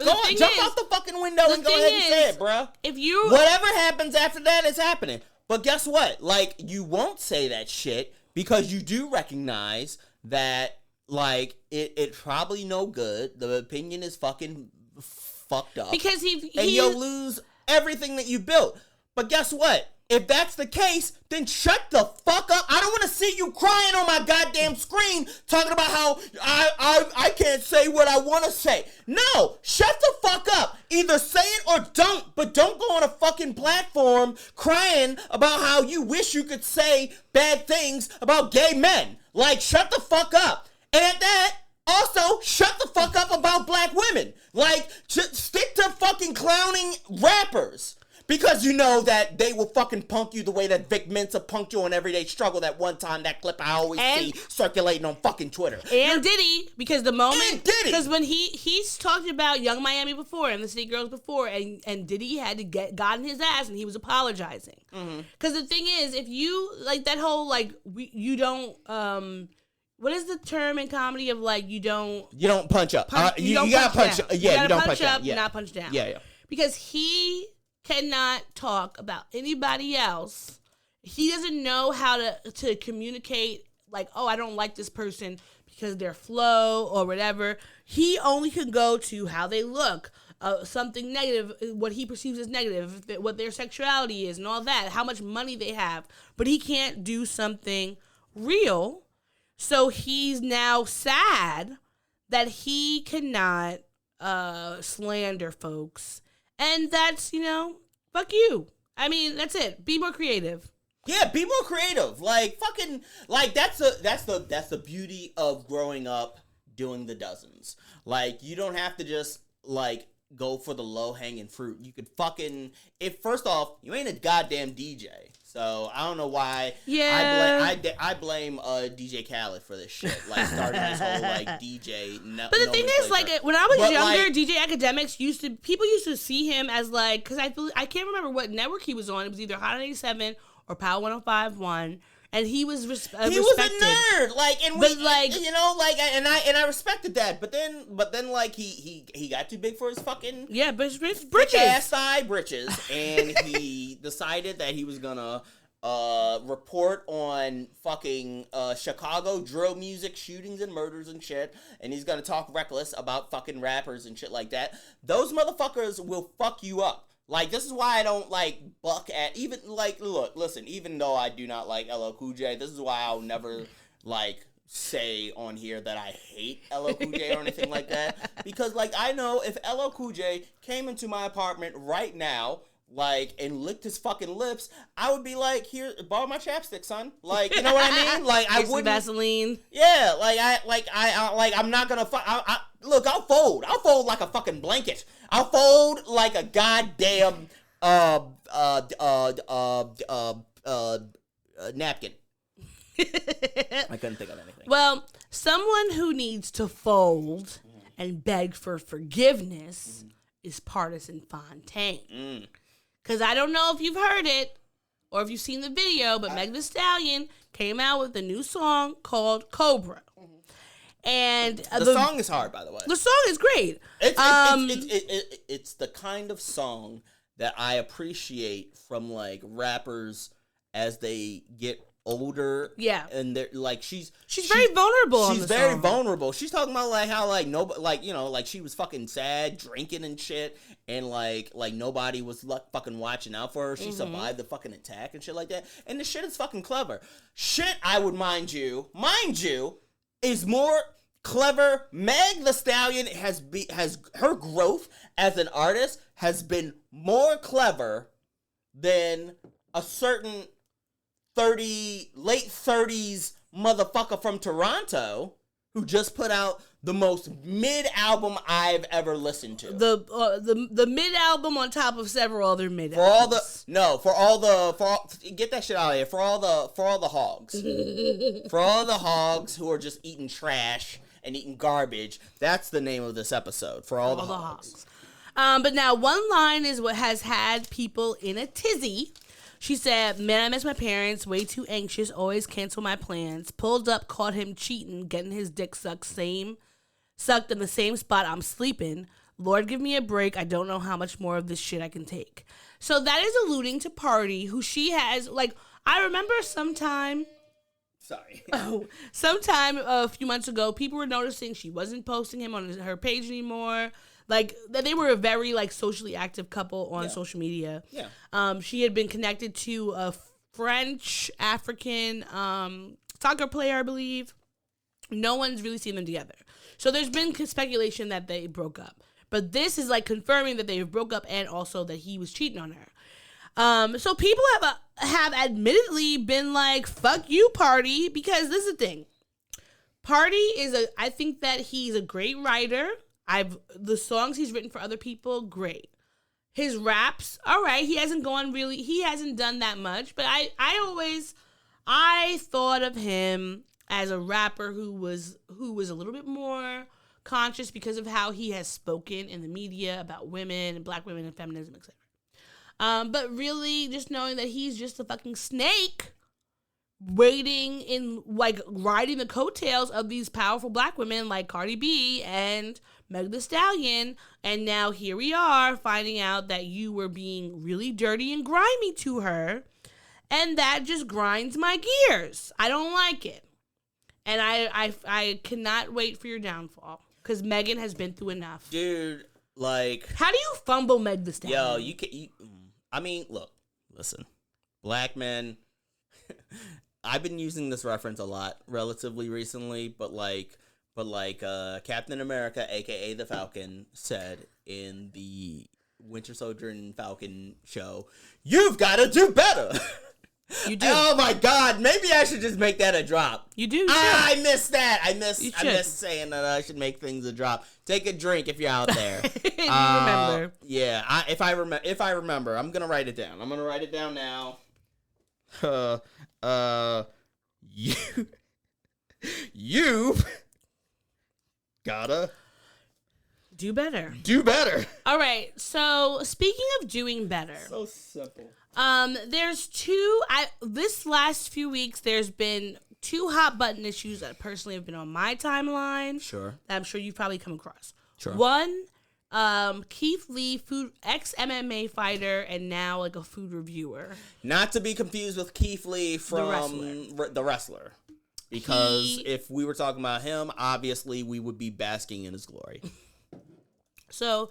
Jump out the fucking window and go ahead and say it, bro. Whatever happens after that is happening. But guess what? Like, you won't say that shit because you do recognize that, like, it probably no good. The opinion is fucking fucked up. Because and you'll lose everything that you built. But guess what? If that's the case, then shut the fuck up. I don't want to see you crying on my goddamn screen talking about how I can't say what I want to say. No, shut the fuck up. Either say it or don't, but don't go on a fucking platform crying about how you wish you could say bad things about gay men. Like, shut the fuck up. And at that, also, shut the fuck up about black women. Like, stick to fucking clowning rappers. Because you know that they will fucking punk you the way that Vic Mensa punked you on Everyday Struggle that one time, that clip I always see circulating on fucking Twitter. And Diddy, because the moment... Because when he's talked about Young Miami before and the City Girls before, and Diddy had to got in his ass and he was apologizing. Because the thing is, if you, like, that whole, like, you don't... what is the term in comedy of, like, you don't punch up. You gotta punch up. Yeah, you don't punch up. Yeah. Not punch down. Yeah. Because he cannot talk about anybody else. He doesn't know how to communicate, like, oh, I don't like this person because their flow or whatever. He only can go to how they look, something negative, what he perceives as negative, what their sexuality is and all that, how much money they have. But he can't do something real. So he's now sad that he cannot slander folks. And that's, fuck you. I mean, that's it. Be more creative. Yeah, be more creative. Like, fucking, like, that's the beauty of growing up doing the dozens. Like, you don't have to just, like, go for the low-hanging fruit. You could fucking, first off, you ain't a goddamn DJ. So, I don't know why. Yeah. I blame DJ Khaled for this shit. Like, starting this whole, like, DJ. But the thing is, like, when I was younger, DJ Akademiks people used to see him as, like, because I can't remember what network he was on. It was either Hot 87 or Power 105.1. And he was respected. He was a nerd, like, and I respected that. But then, like, he got too big for his fucking britches, ass thigh britches, and he decided that he was gonna report on fucking Chicago drill music shootings and murders and shit, and he's gonna talk reckless about fucking rappers and shit like that. Those motherfuckers will fuck you up. Like, this is why I don't, like, buck at, even, like, listen, even though I do not like LL Cool J, this is why I'll never, like, say on here that I hate LL Cool J or anything like that. Because, like, I know if LL Cool J came into my apartment right now, like, and licked his fucking lips, I would be like, here, borrow my chapstick, son. Like, you know what I mean? Like, I wouldn't. Vaseline. Yeah, I'm not gonna look, I'll fold like a fucking blanket. I'll fold like a goddamn napkin. I couldn't think of anything. Well, someone who needs to fold and beg for forgiveness is Partisan Fontaine. Because I don't know if you've heard it or if you've seen the video, but Meg Thee Stallion came out with a new song called Cobra. And the song is hard, by the way. The song is great. It's the kind of song that I appreciate from like rappers as they get older. Yeah, and they're like she's very vulnerable. She's very vulnerable. She's talking about like how like nobody like like she was fucking sad, drinking and shit, and like nobody was fucking watching out for her. She survived the fucking attack and shit like that. And the shit is fucking clever. Shit, I would mind you, is more clever. Meg Thee Stallion has her growth as an artist has been more clever than a certain late 30s motherfucker from Toronto who just put out the most mid album I've ever listened to. The mid album on top of several other mid get that shit out of here. For all the hogs. For all the hogs who are just eating trash and eating garbage. That's the name of this episode. For all the hogs. But now one line is what has had people in a tizzy. She said, "Man, I miss my parents. Way too anxious. Always cancel my plans. Pulled up, caught him cheating, getting his dick sucked in the same spot I'm sleeping. Lord, give me a break. I don't know how much more of this shit I can take." So that is alluding to Party, who she has, like, I remember sometime a few months ago, people were noticing she wasn't posting him on her page anymore. Like, they were a very, like, socially active couple on social media. Yeah. She had been connected to a French-African soccer player, I believe. No one's really seen them together. So there's been speculation that they broke up. But this is, like, confirming that they broke up and also that he was cheating on her. So people have admittedly been like, fuck you, Party, because this is the thing. Party I think that he's a great writer. The songs he's written for other people, great. His raps, all right. He hasn't done that much, but I thought of him as a rapper who was a little bit more conscious because of how he has spoken in the media about women and black women and feminism, etc. But really just knowing that he's just a fucking snake waiting in, like, riding the coattails of these powerful black women like Cardi B and Meg Thee Stallion, and now here we are finding out that you were being really dirty and grimy to her, and that just grinds my gears. I don't like it, and I cannot wait for your downfall, because Megan has been through enough. Dude, like... How do you fumble Meg Thee Stallion? Yo, I mean, look, listen. Black men... I've been using this reference a lot relatively recently, but Captain America, aka the Falcon, said in the Winter Soldier and Falcon show, "You've got to do better." You do. Oh my God! Maybe I should just make that a drop. You do. I miss that. I miss saying that I should make things a drop. Take a drink if you're out there. You remember? Yeah. If I remember, I'm gonna write it down. I'm gonna write it down now. You gotta do better. Do better. All right. So speaking of doing better, so simple. There's this last few weeks, there's been 2 hot button issues that personally have been on my timeline. Sure. That I'm sure you've probably come across. Sure. One, Keith Lee, ex-MMA fighter and now like a food reviewer. Not to be confused with Keith Lee from the wrestler. Because if we were talking about him, obviously we would be basking in his glory. So,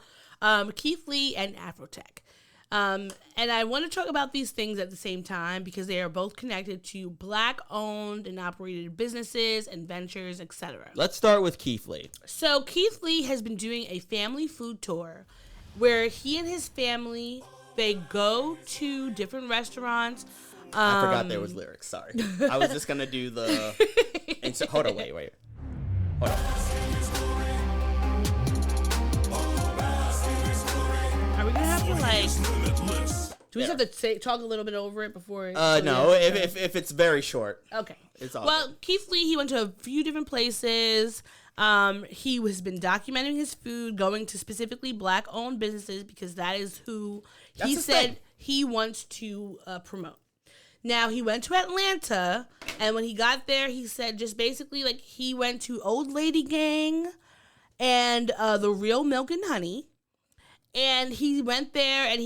Keith Lee and AfroTech. And I want to talk about these things at the same time because they are both connected to Black-owned and operated businesses and ventures, etc. Let's start with Keith Lee. So Keith Lee has been doing a family food tour where he and his family, they go to different restaurants. I forgot there was lyrics. Sorry. I was just going to do the... hold on, wait. Hold on. Are we going to have to, like... Do we just have to talk a little bit over it before... No, if it's very short. Okay. It's all well, good. Keith Lee, he went to a few different places. He has been documenting his food, going to specifically Black-owned businesses because that is who he said he wants to promote. Now, he went to Atlanta, and when he got there, he said just basically, like, he went to Old Lady Gang and The Real Milk and Honey. And he went there, and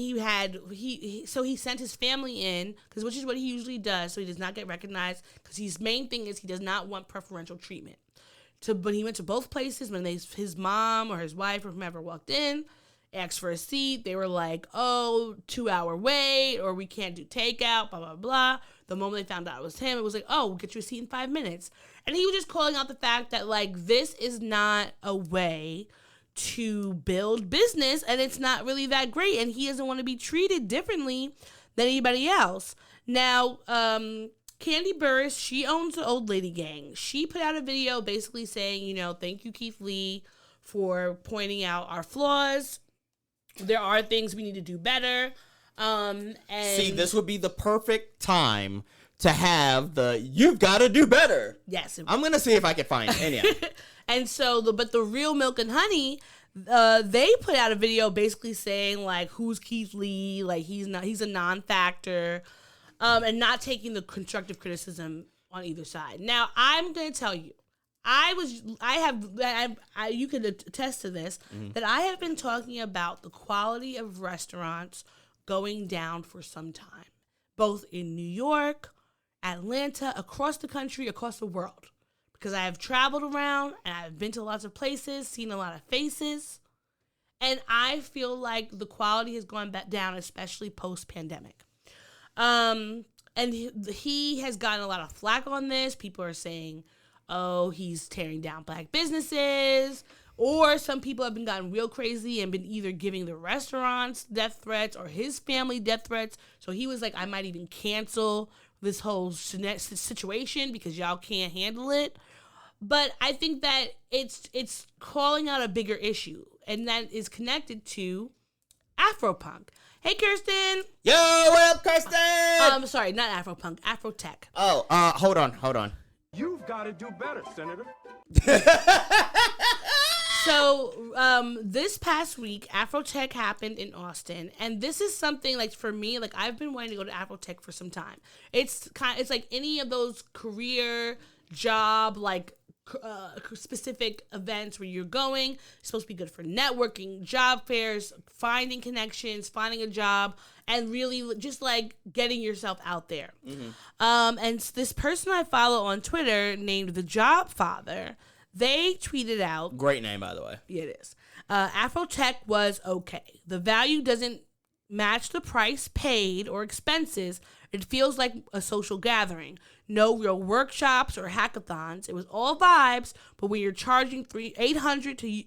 so he sent his family in, which is what he usually does, so he does not get recognized, because his main thing is he does not want preferential treatment. But he went to both places. When his mom or his wife or whomever walked in, asked for a seat, they were like, 2-hour wait, or we can't do takeout, blah, blah, blah. The moment they found out it was him, it was like, we'll get you a seat in 5 minutes. And he was just calling out the fact that, like, this is not a way to build business, and it's not really that great, and he doesn't want to be treated differently than anybody else. Now, Candy Burris, she owns the Old Lady Gang. She put out a video basically saying, thank you, Keith Lee, for pointing out our flaws. There are things we need to do better. And see, this would be the perfect time to have you've got to do better. Yes. I'm going to see if I can find it. Anyhow. And so, but the Real Milk and Honey, they put out a video basically saying, like, who's Keith Lee? Like, he's a non-factor, and not taking the constructive criticism on either side. Now, I'm going to tell you, you can attest to this, that I have been talking about the quality of restaurants going down for some time, both in New York, Atlanta, across the country, across the world. Because I have traveled around, and I've been to lots of places, seen a lot of faces, and I feel like the quality has gone back down, especially post-pandemic. And he has gotten a lot of flack on this. People are saying, he's tearing down Black businesses, or some people have been gotten real crazy and been either giving the restaurants death threats or his family death threats. So he was like, I might even cancel this whole situation because y'all can't handle it. But I think that it's calling out a bigger issue, and that is connected to Afropunk. Hey, Kirsten. Yo, what up, Kirsten? Sorry, not Afropunk, AfroTech. Oh, hold on. You've got to do better, Senator. So, this past week, AfroTech happened in Austin, and this is something, like, for me, like, I've been wanting to go to AfroTech for some time. It's like any of those career, job, like, specific events where you're going. It's supposed to be good for networking, job fairs, finding connections, finding a job, and really just, like, getting yourself out there. And this person I follow on Twitter named The Job Father, they tweeted out... Great name, by the way. Yeah, it is. AfroTech was okay. The value doesn't match the price paid or expenses. It feels like a social gathering. No real workshops or hackathons. It was all vibes, but when you're charging $800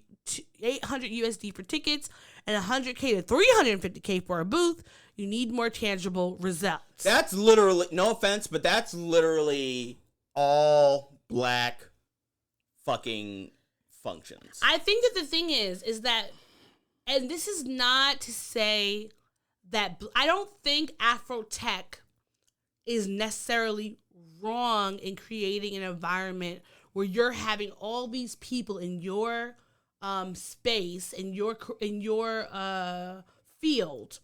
USD for tickets and $100K to $350K for a booth, you need more tangible results. That's literally, no offense, but that's literally all Black fucking functions. I think that the thing is that, and this is not to say that, I don't think AfroTech is necessarily wrong in creating an environment where you're having all these people in your space, in your field,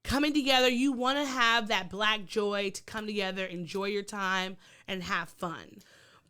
coming together. You want to have that Black joy to come together, enjoy your time, and have fun.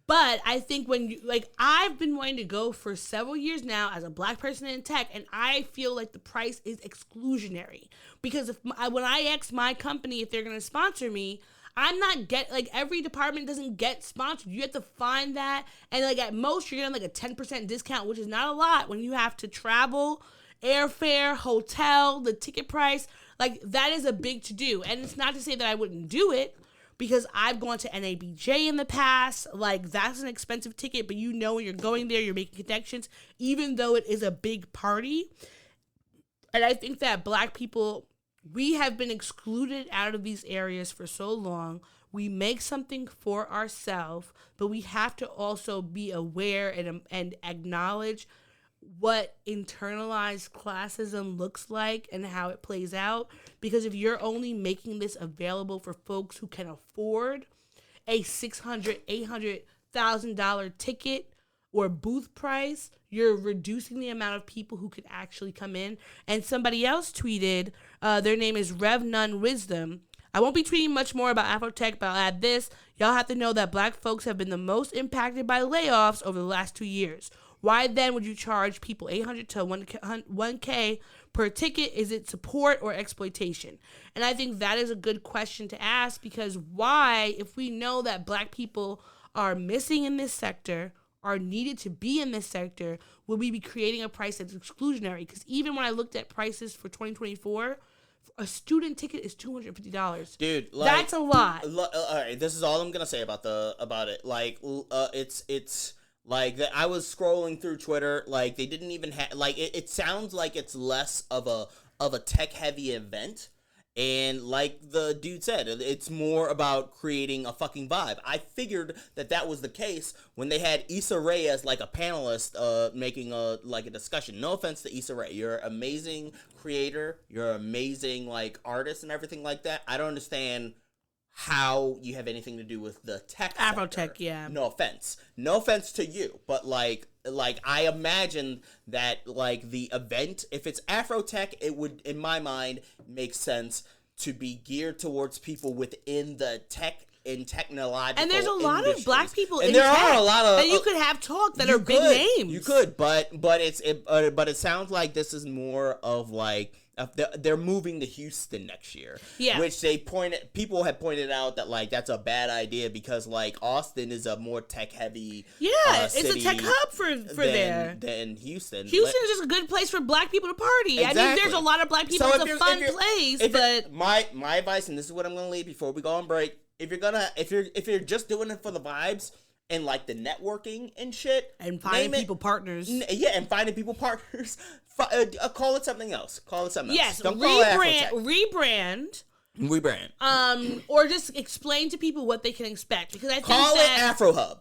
But I think when you, like, I've been wanting to go for several years now as a Black person in tech, and I feel like the price is exclusionary. Because when I ask my company if they're going to sponsor me, I'm not every department doesn't get sponsored. You have to find that. And, like, at most, you're getting, like, a 10% discount, which is not a lot when you have to travel, airfare, hotel, the ticket price. Like, that is a big to-do. And it's not to say that I wouldn't do it, because I've gone to NABJ in the past. Like, that's an expensive ticket, but when you're going there, you're making connections, even though it is a big party. And I think that Black people, we have been excluded out of these areas for so long. We make something for ourselves, but we have to also be aware and acknowledge what internalized classism looks like and how it plays out. Because if you're only making this available for folks who can afford a $600,000, $800,000 ticket or booth price, you're reducing the amount of people who could actually come in. And somebody else tweeted, their name is Rev Nun Wisdom. I won't be tweeting much more about AfroTech, but I'll add this. Y'all have to know that black folks have been the most impacted by layoffs over the last 2 years. Why then would you charge people $800 to $1K per ticket? Is it support or exploitation? And I think that is a good question to ask, because why, if we know that black people are missing in this sector, are needed to be in this sector, would we be creating a price that's exclusionary? Because even when I looked at prices for 2024, a student ticket is $250. Dude, like, that's a lot. All right, this is all I'm gonna say about it. Like, it's like that. I was scrolling through Twitter. Like, they didn't even have like. It sounds like it's less of a tech heavy event. And like the dude said, it's more about creating a fucking vibe. I figured that was the case when they had Issa Rae as like a panelist, making a discussion. No offense to Issa Rae, you're an amazing creator, you're an amazing like artist and everything like that. I don't understand how you have anything to do with the tech AfroTech, sector. yeah. No offense to you, but like I imagine that like the event, if it's AfroTech, it would, in my mind, make sense to be geared towards people within the tech and technological. And there's a lot industries. of black people and in there tech are a lot of that you could have talk that are big names. You could, but it sounds like this is more of like they're moving to Houston next year. Yeah, which people have pointed out that like that's a bad idea because like Austin is a more tech heavy. Yeah, it's a tech hub for there than Houston. Houston is just a good place for black people to party. Exactly. I mean, there's a lot of black people. So it's a fun place, but my advice, and this is what I'm gonna leave before we go on break. If you're just doing it for the vibes and like the networking and shit, and finding people partners, and finding people partners, call it something else. Yes, don't call it rebrand. Or just explain to people what they can expect, because I think call it AfroHub.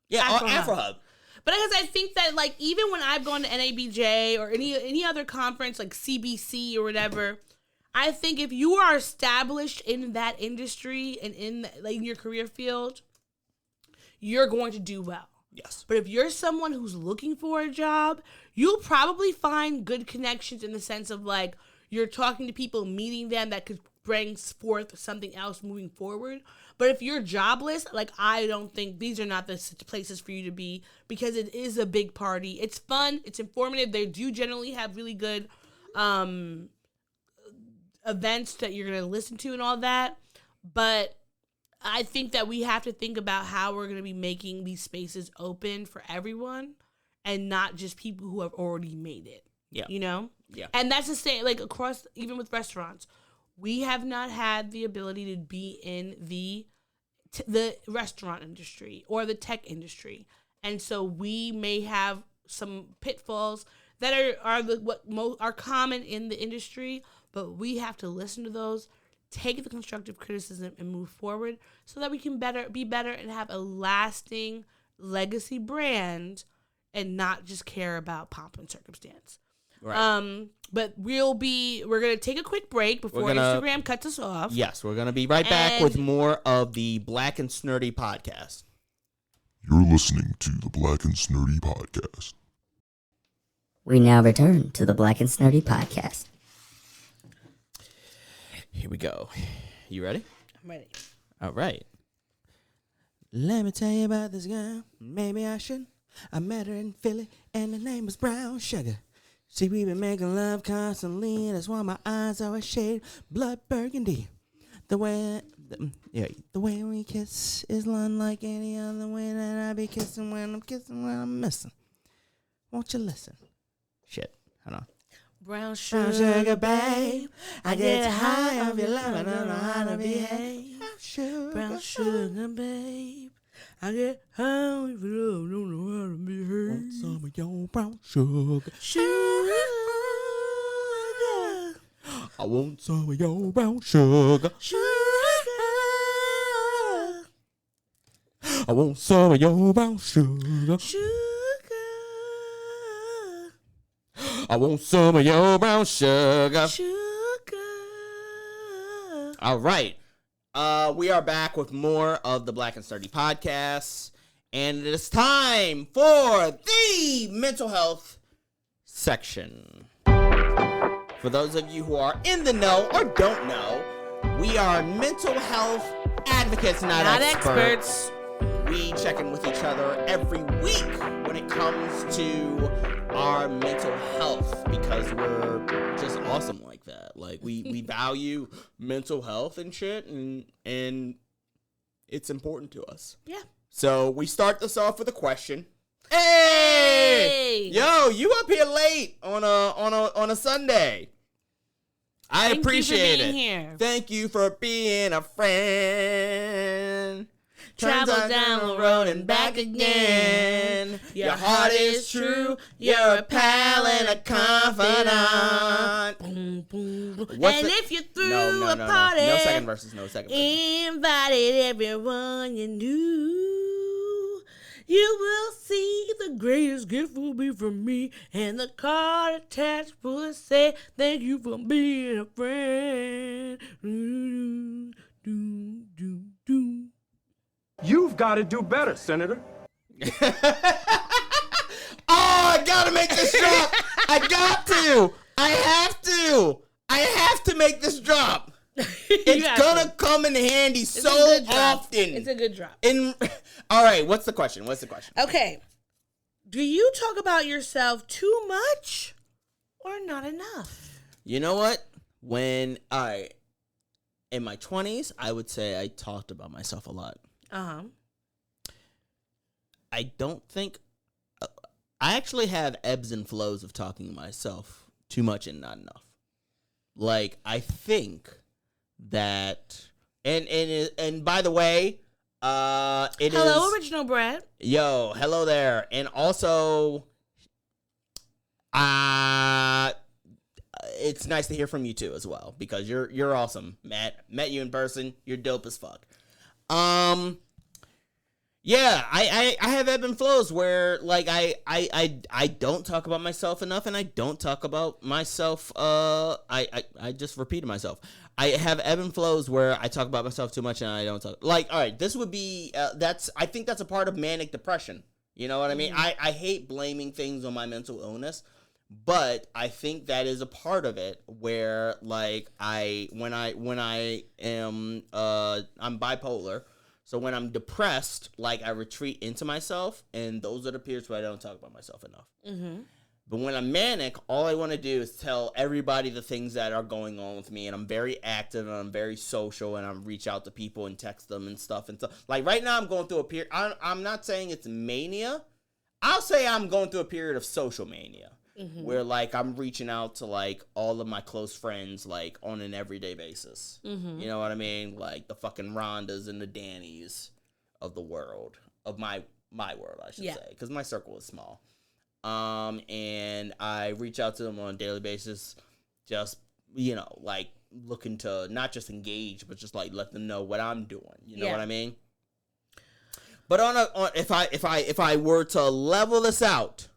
Yeah, AfroHub. But because I think that like even when I've gone to NABJ or any other conference like CBC or whatever, I think if you are established in that industry and in like your career field, you're going to do well. Yes. But if you're someone who's looking for a job, you'll probably find good connections in the sense of like you're talking to people, meeting them that could bring forth something else moving forward. But if you're jobless, like I don't think these are not the places for you to be, because it is a big party. It's fun. It's informative. They do generally have really good events that you're going to listen to and all that. But I think that we have to think about how we're going to be making these spaces open for everyone and not just people who have already made it. Yeah. You know? Yeah. And that's the same, like across, even with restaurants, we have not had the ability to be in the restaurant industry or the tech industry. And so we may have some pitfalls that are common in the industry, but we have to listen to those, take the constructive criticism, and move forward so that we can be better and have a lasting legacy brand and not just care about pomp and circumstance. Right. But we're gonna take a quick break before Instagram cuts us off. Yes, we're gonna be right back with more of the Black and Snerdy podcast. You're listening to the Black and Snerdy podcast. We now return to the Black and Snerdy podcast. Here we go. You ready? I'm ready. All right. Let me tell you about this girl. Maybe I should. I met her in Philly, and her name was Brown Sugar. See, we been making love constantly. That's why my eyes are a shade blood burgundy. The way we kiss is unlike any other way that I be kissing when I'm missing. Won't you listen? Shit. Hold on. Brown sugar, babe. I get high off your love. I don't know how to behave. Brown sugar, babe. I get high if you don't know how to behave. Want some of your brown sugar. Sugar. I want some of your brown sugar. Sugar. I want some of your brown sugar. Sugar. I want some of your brown sugar. Sugar. All right. We are back with more of the Black and Snerdy podcast. And it is time for the mental health section. For those of you who are in the know or don't know, we are mental health advocates, not experts. We check in with each other every week when it comes to our mental health because we're just awesome like that. Like we value mental health and shit, and it's important to us. Yeah. So we start this off with a question. Hey! Yo, you up here late on a Sunday. I appreciate it. Here. Thank you for being a friend. Travel down the road and back again. Your heart is true. You're a pal and a confidant. Boom, boom. And if you threw a party, no second verses, no second verses. Invited everyone you knew. You will see the greatest gift will be from me, and the card attached will say thank you for being a friend. You've got to do better, Senator. I gotta make this drop. I got to. I have to make this drop. It's gonna come in handy so often. It's a good drop. All right, what's the question? Okay. Do you talk about yourself too much or not enough? You know what? When in my 20s, I would say I talked about myself a lot. Uh-huh. I don't think I actually have ebbs and flows of talking to myself too much and not enough. Like I think that and by the way, hello, Original Brett. Yo, hello there. And also it's nice to hear from you too as well because you're awesome, Matt. Met you in person. You're dope as fuck. Yeah, I have ebb and flows where like I don't talk about myself enough and I don't talk about myself I just repeated myself. I have ebb and flows where I talk about myself too much and I don't talk. Like, all right, this would be I think that's a part of manic depression. You know what I mean? I hate blaming things on my mental illness, but I think that is a part of it where like when I am I'm bipolar. So when I'm depressed, like I retreat into myself, and those are the periods where I don't talk about myself enough. Mm-hmm. But when I'm manic, all I want to do is tell everybody the things that are going on with me, and I'm very active and I'm very social, and I reach out to people and text them and stuff. And so, like right now, I'm going through a period. I'm not saying it's mania. I'll say I'm going through a period of social mania. Mm-hmm. Where like I'm reaching out to like all of my close friends like on an everyday basis. Mm-hmm. You know what I mean? Like the fucking Rhondas and the Dannys of the world, of my world, I should say, because my circle is small. And I reach out to them on a daily basis, just like looking to not just engage, but just like let them know what I'm doing. You know what I mean? But if I were to level this out.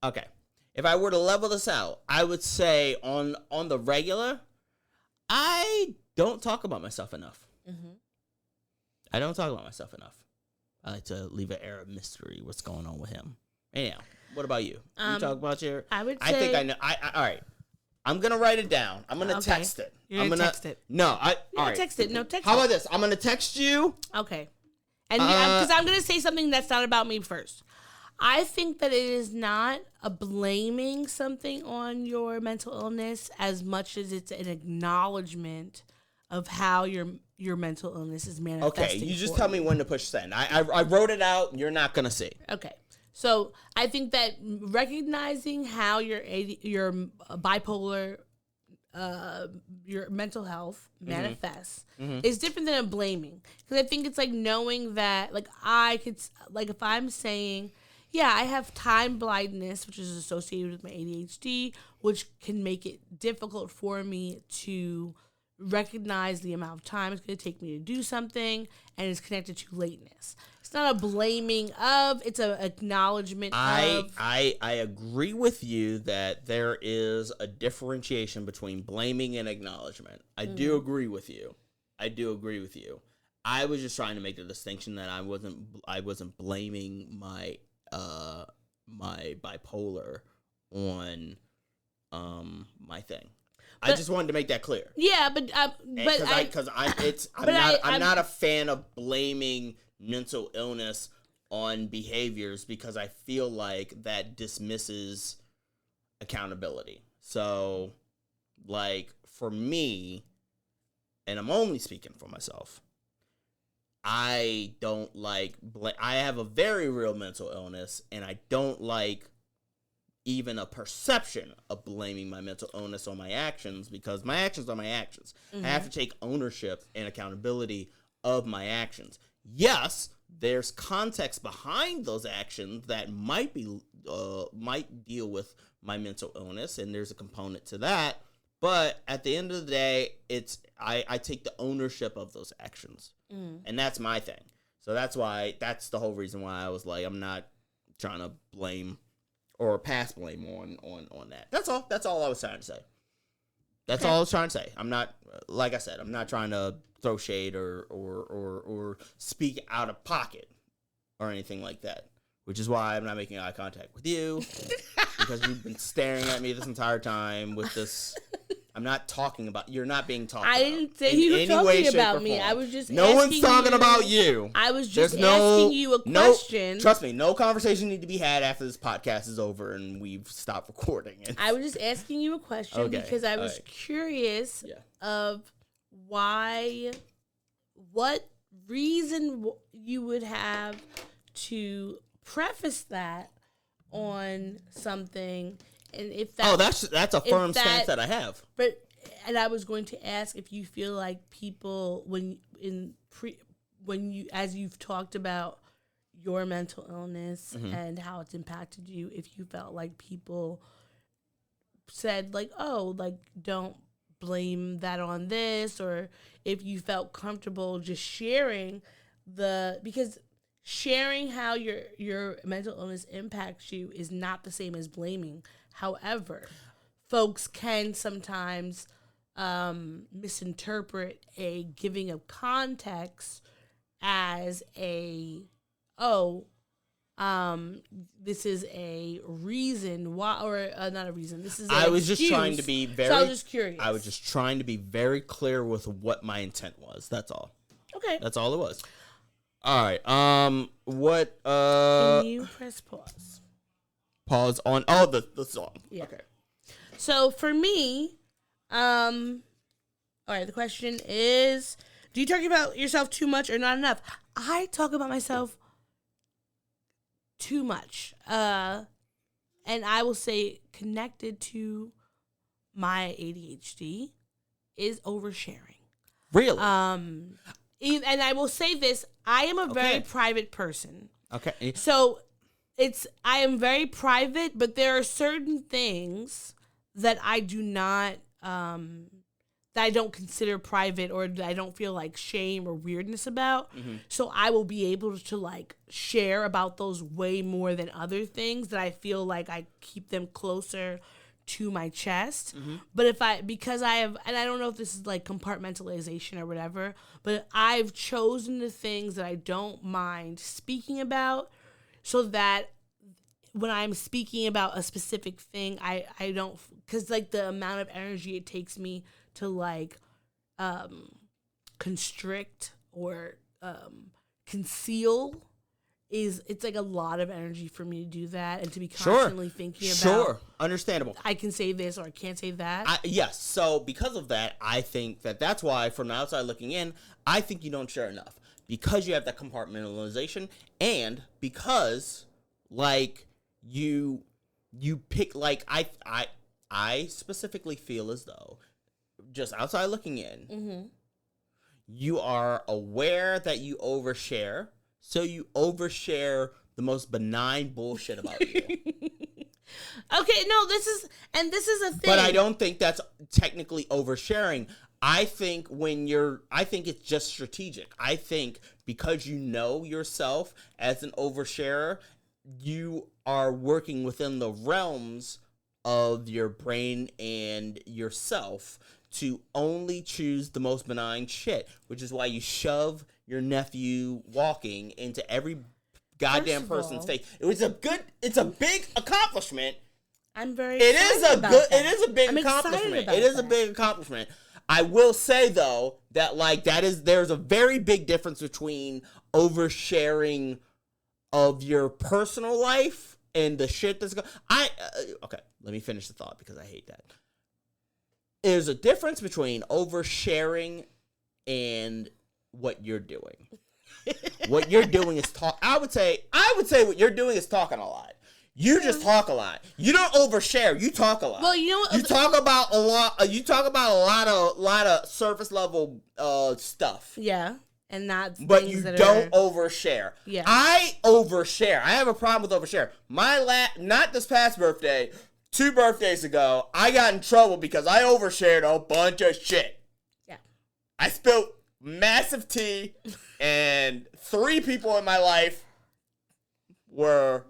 Okay, if I were to level this out, I would say on the regular, I don't talk about myself enough. Mm-hmm. I don't talk about myself enough. I like to leave an air of mystery. What's going on with him? Anyhow, what about you? You talk about your... I would say... I think I know. All right. I'm going to write it down. I'm going to text it. You're going to text it? No, all right. Text it. No, text it. How about this? I'm going to text you. Okay. And because I'm going to say something that's not about me first. I think that it is not a blaming something on your mental illness as much as it's an acknowledgement of how your mental illness is manifesting. Okay, you just tell me when to push send. I wrote it out. You're not going to see. Okay. So I think that recognizing how your bipolar, your mental health manifests is different than a blaming. Because I think it's like knowing that, like I could, like if I'm saying, yeah, I have time blindness, which is associated with my ADHD, which can make it difficult for me to recognize the amount of time it's going to take me to do something, and it's connected to lateness. It's not a blaming of. It's an acknowledgement of. I agree with you that there is a differentiation between blaming and acknowledgement. I do agree with you. I was just trying to make the distinction that I wasn't blaming my my bipolar on my thing. I just wanted to make that clear. Yeah, but I'm not a fan of blaming mental illness on behaviors because I feel like that dismisses accountability. So, like, for me, and I'm only speaking for myself, I don't like I have a very real mental illness, and I don't like even a perception of blaming my mental illness on my actions, because my actions are my actions. I have to take ownership and accountability of my actions. Yes, there's context behind those actions that might deal with my mental illness, and there's a component to that. But at the end of the day, I take the ownership of those actions, and that's my thing. So that's the whole reason why I was like, I'm not trying to blame or pass blame on that. That's all. That's all I was trying to say. That's all I was trying to say. I'm not, like I said, I'm not trying to throw shade or speak out of pocket or anything like that. Which is why I'm not making eye contact with you, because you've been staring at me this entire time with this. I'm not talking about. You're not being talked about. I didn't say you were talking about me. I was just no one's talking about you. I was just asking you a question. Trust me, no conversation need to be had after this podcast is over and we've stopped recording. I was just asking you a question because I was curious of what reason you would have to preface that on something, and if that that's a firm stance that I have. And I was going to ask if you feel like people when you, as you've talked about your mental illness and how it's impacted you, if you felt like people said like, oh, like don't blame that on this, or if you felt comfortable just sharing because sharing how your mental illness impacts you is not the same as blaming. However, folks can sometimes misinterpret a giving of context as this is a reason why, or not a reason. This is. I was just trying to be very. So I was just curious. I was just trying to be very clear with what my intent was. That's all. Okay. That's all it was. All right. What? Can you press pause? Pause on. The song. Yeah. Okay. So for me, all right. The question is: do you talk about yourself too much or not enough? I talk about myself too much, and I will say connected to my ADHD is oversharing. Really? And I will say this: I am a very private person. Okay. So I am very private, but there are certain things that I do not, that I don't consider private, or that I don't feel like shame or weirdness about. Mm-hmm. So I will be able to like share about those way more than other things that I feel like I keep them closer to my chest. Mm-hmm. But because I have, and I don't know if this is like compartmentalization or whatever, but I've chosen the things that I don't mind speaking about, so that when I'm speaking about a specific thing, I don't, because like the amount of energy it takes me to like constrict or conceal it's like a lot of energy for me to do that and to be constantly thinking about. Sure, understandable. I can say this or I can't say that. Yes, so because of that, I think that's why from the outside looking in, I think you don't share enough. Because you have that compartmentalization, and because like you pick, like I specifically feel as though, just outside looking in, you are aware that you overshare, so you overshare the most benign bullshit about you. Okay, no, this is a thing. But I don't think that's technically oversharing. I think it's just strategic. I think because you know yourself as an oversharer, you are working within the realms of your brain and yourself to only choose the most benign shit, which is why you shove your nephew walking into every goddamn person's face. It's a big accomplishment. I'm very It is a big I'm accomplishment. It is a big accomplishment. I will say though that there's a very big difference between oversharing of your personal life and the shit that's going. Okay, let me finish the thought because I hate that. There's a difference between oversharing and what you're doing. What you're doing is talk. I would say what you're doing is talking a lot. You just talk a lot. You don't overshare. You talk a lot. Well, you know what? You talk about a lot. You talk about a lot of surface level stuff. Yeah, and not. But you don't overshare. Yeah, I overshare. I have a problem with overshare. Not this past birthday. 2 birthdays ago, I got in trouble because I overshared a bunch of shit. Yeah, I spilled massive tea, and 3 people in my life were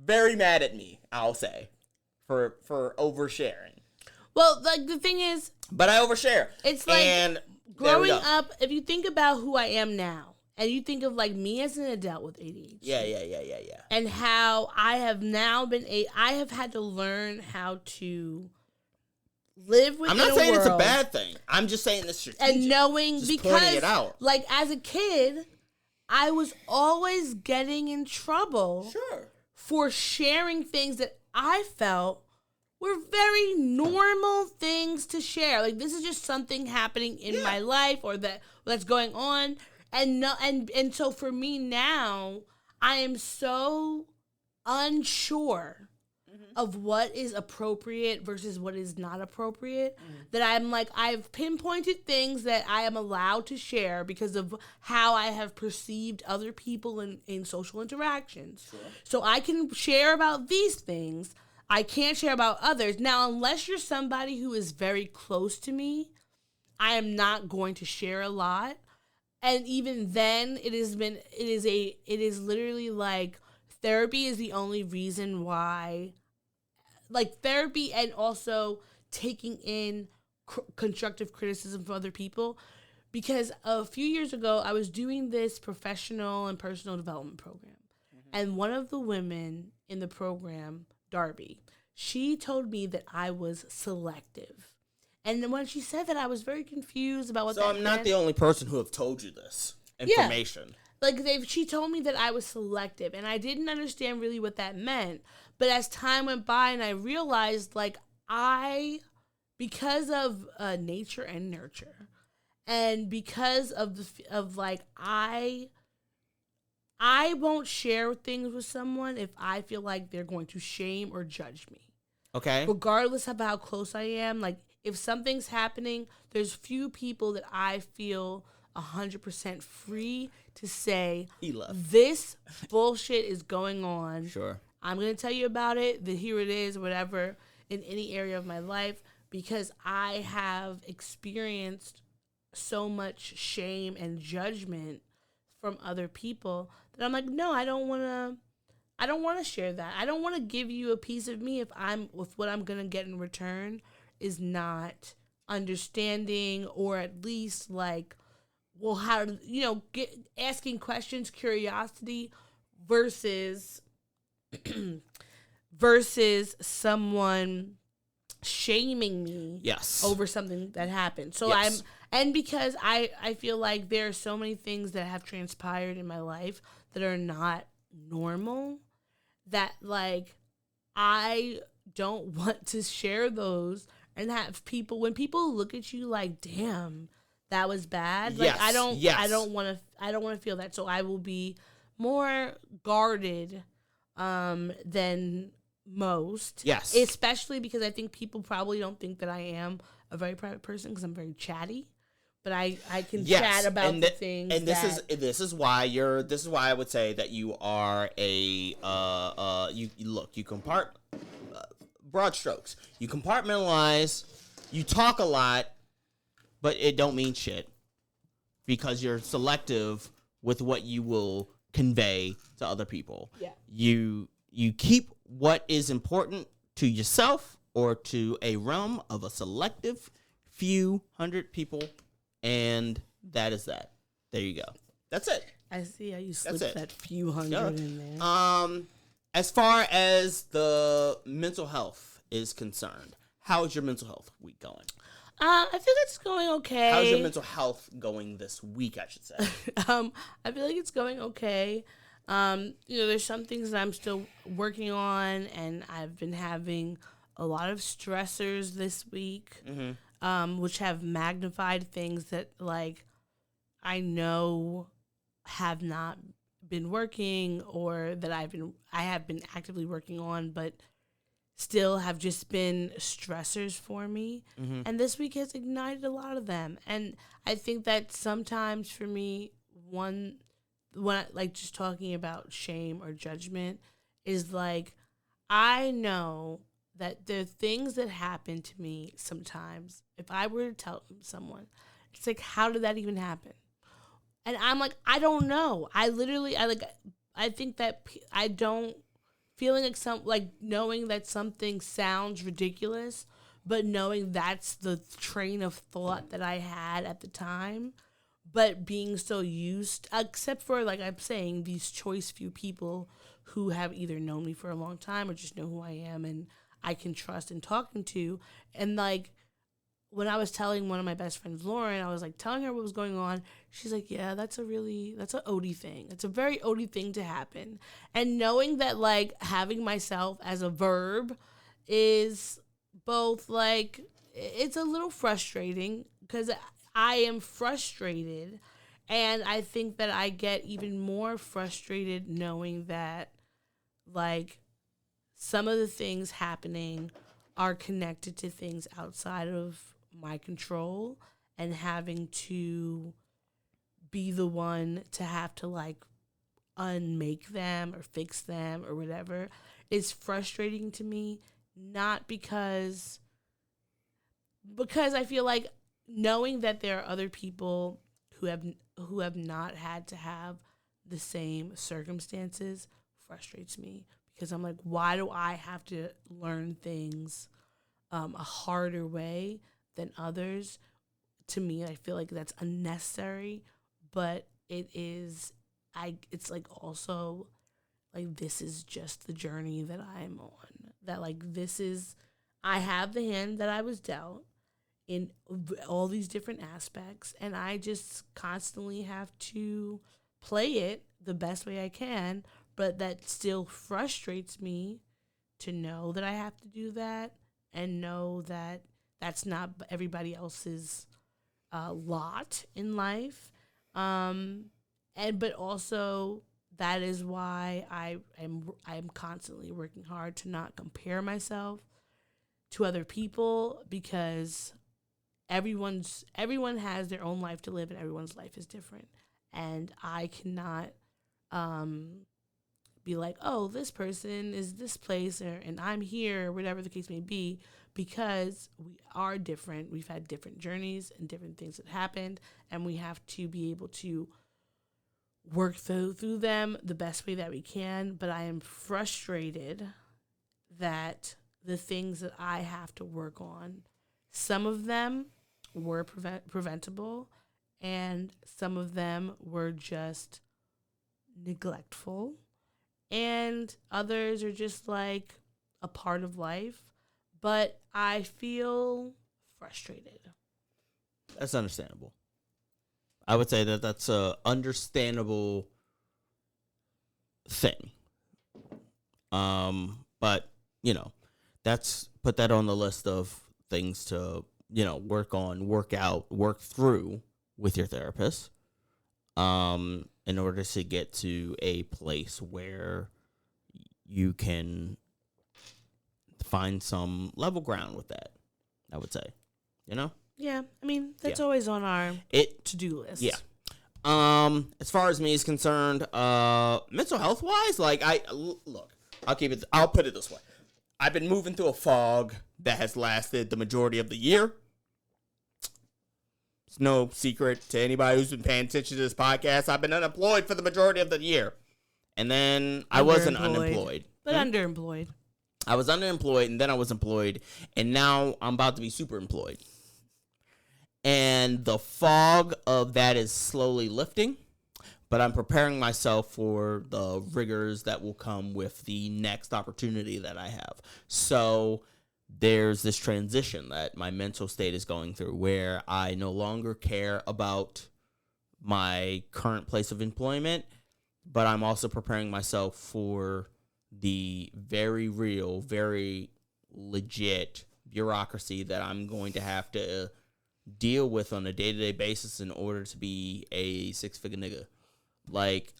very mad at me, I'll say, for oversharing. Well, like, the thing is... But I overshare. It's like, growing up, if you think about who I am now, and you think of, like, me as an adult with ADHD. Yeah. And how I have now I have had to learn how to live within a world. I'm not saying it's a bad thing. I'm just saying it's strategic. And knowing, just because, pointing it out. Like, as a kid, I was always getting in trouble. Sure. For sharing things that I felt were very normal things to share. Like, this is just something happening in my life or that's going on. And so for me now, I am so unsure of what is appropriate versus what is not appropriate that I'm like, I've pinpointed things that I am allowed to share because of how I have perceived other people in social interactions. Sure. So I can share about these things. I can't share about others. Now, unless you're somebody who is very close to me, I am not going to share a lot. And even then, it is literally like therapy is the only reason why, like, therapy and also taking in constructive criticism from other people. Because a few years ago, I was doing this professional and personal development program. And one of the women in the program, Darby, she told me that I was selective. And then when she said that, I was very confused about what that meant. So I'm not the only person who have told you this information. Yeah. Like, she told me that I was selective, and I didn't understand really what that meant. But as time went by and I realized, like, because of nature and nurture, and because of I won't share things with someone if I feel like they're going to shame or judge me. Okay. Regardless of how close I am, like, if something's happening, there's few people that I feel 100% free to say, this bullshit is going on. Sure. I'm going to tell you about it, here it is, whatever, in any area of my life, because I have experienced so much shame and judgment from other people that I'm like, no, I don't want to share that. I don't want to give you a piece of me if what I'm going to get in return is not understanding, or at least like, well, how, asking questions, curiosity versus someone shaming me over something that happened. So because I feel like there are so many things that have transpired in my life that are not normal, that like I don't want to share those and have people, when people look at you like, damn, that was bad. Like, I don't want to feel that. So I will be more guarded than most. Yes. Especially because I think people probably don't think that I am a very private person because I'm very chatty. But I can chat about the things. And this is why I would say that you are you broad strokes. You compartmentalize, you talk a lot, but it don't mean shit because you're selective with what you will convey to other people. Yeah. You keep what is important to yourself or to a realm of a selective few hundred people, and that is that. There you go. That's it. I see how you slipped that few hundred in there. As far as the mental health is concerned, how is your mental health week going? I feel it's going okay. How's your mental health going this week, I should say? I feel like it's going okay. There's some things that I'm still working on, and I've been having a lot of stressors this week, which have magnified things that, like, I know have not been working or that I have been actively working on, but still have just been stressors for me. And this week has ignited a lot of them. And I think that sometimes for me, when I, like, just talking about shame or judgment is like, I know that there are things that happen to me sometimes. If I were to tell someone, it's like, how did that even happen? And I'm like, I don't know. I think that I don't, feeling like knowing that something sounds ridiculous, but knowing that's the train of thought that I had at the time, but being so used, except for, like I'm saying, these choice few people who have either known me for a long time or just know who I am and I can trust in talking to. And, like, when I was telling one of my best friends, Lauren, I was, like, telling her what was going on. She's like, yeah, that's an Odie thing. It's a very Odie thing to happen. And knowing that, like, having myself as a verb is both, like, it's a little frustrating because I am frustrated. And I think that I get even more frustrated knowing that, like, some of the things happening are connected to things outside of my control, and having to be the one to have to, like, unmake them or fix them or whatever is frustrating to me, not because I feel like knowing that there are other people who have not had to have the same circumstances frustrates me, because I'm like, why do I have to learn things a harder way than others? To me, I feel like that's unnecessary, but it's like also like this is just the journey that I'm on. That, like, I have the hand that I was dealt in all these different aspects, and I just constantly have to play it the best way I can, but that still frustrates me to know that I have to do that and know that that's not everybody else's lot in life. But also that is why I'm constantly working hard to not compare myself to other people, because everyone has their own life to live and everyone's life is different. And I cannot be like, oh, this person is this place and I'm here, or whatever the case may be, because we are different. We've had different journeys and different things that happened, and we have to be able to work through them the best way that we can. But I am frustrated that the things that I have to work on, some of them were preventable, and some of them were just neglectful, and others are just like a part of life. But I feel frustrated. That's understandable. I would say that that's a understandable thing. But, put that on the list of things to, work on, work out, work through with your therapist, in order to get to a place where you can find some level ground with that, I would say, Yeah, I mean, that's always on our to-do list. Yeah. As far as me is concerned, mental health wise, like, I'll put it this way. I've been moving through a fog that has lasted the majority of the year. It's no secret to anybody who's been paying attention to this podcast. I've been unemployed for the majority of the year. And then I wasn't unemployed. But underemployed. I was underemployed, and then I was employed, and now I'm about to be super employed. And the fog of that is slowly lifting, but I'm preparing myself for the rigors that will come with the next opportunity that I have. So there's this transition that my mental state is going through where I no longer care about my current place of employment, but I'm also preparing myself for the very real, very legit bureaucracy that I'm going to have to deal with on a day-to-day basis in order to be a six-figure nigga. Like,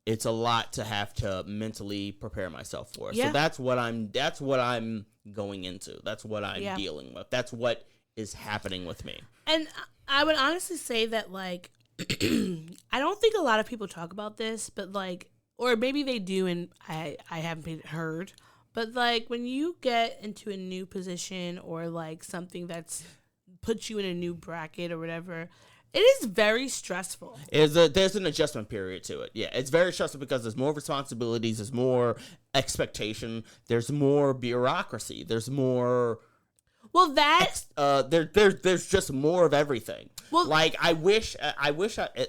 it's a lot to have to mentally prepare myself for. Yeah. So that's what I'm going into. That's what I'm dealing with. That's what is happening with me. And I would honestly say that, like, I don't think a lot of people talk about this, but, like, or maybe they do and I haven't been heard. But, like, when you get into a new position or, like, something that's puts you in a new bracket or whatever, it is very stressful. There's an adjustment period to it. Yeah, it's very stressful because there's more responsibilities, there's more expectation, there's more bureaucracy, there's more. Well, there's just more of everything. Well, like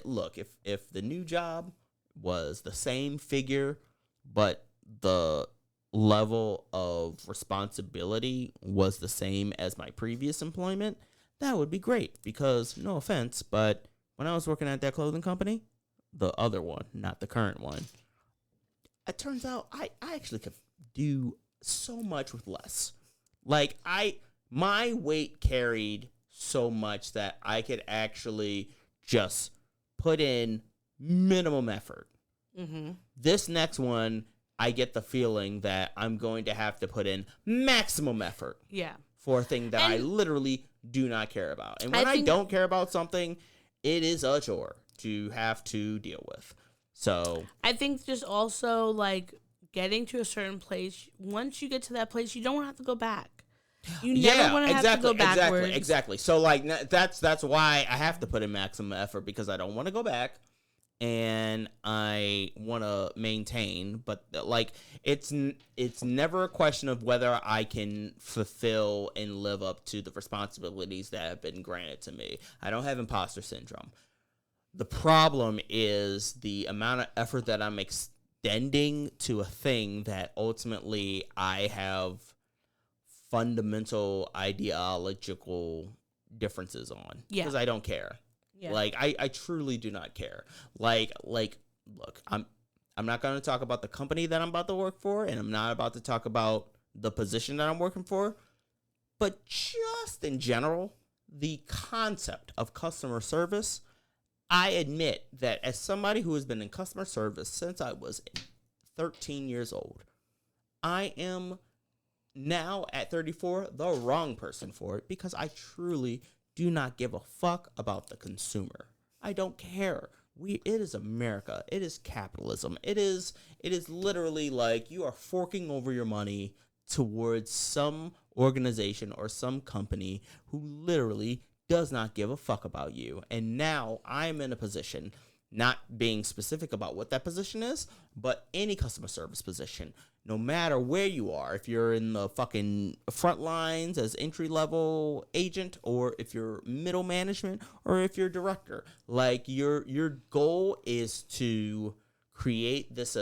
look, if the new job was the same figure, but the level of responsibility was the same as my previous employment, that would be great because, no offense, but when I was working at that clothing company, the other one, not the current one, it turns out I actually could do so much with less. Like, my weight carried so much that I could actually just put in minimum effort. Mm-hmm. This next one, I get the feeling that I'm going to have to put in maximum effort. Yeah. For a thing that I literally do not care about. And when I don't care about something, it is a chore to have to deal with. So I think just also, like, getting to a certain place, once you get to that place, you don't have to go back. You never want to have to go backwards. Exactly. So, like, that's why I have to put in maximum effort, because I don't want to go back. And I want to maintain, but, like, it's never a question of whether I can fulfill and live up to the responsibilities that have been granted to me. I don't have imposter syndrome. The problem is the amount of effort that I'm extending to a thing that ultimately I have fundamental ideological differences on. Yeah. Because I don't care. Yeah. Like, I truly do not care. Like, look, I'm not going to talk about the company that I'm about to work for, and I'm not about to talk about the position that I'm working for, but just in general, the concept of customer service, I admit that as somebody who has been in customer service since I was 13 years old, I am now at 34 the wrong person for it, because I truly do not give a fuck about the consumer. I don't care. It is America. It is capitalism. It is literally like you are forking over your money towards some organization or some company who literally does not give a fuck about you. And now I'm in a position, not being specific about what that position is, but any customer service position, no matter where you are, if you're in the fucking front lines as entry-level agent, or if you're middle management, or if you're director, like, your goal is to create this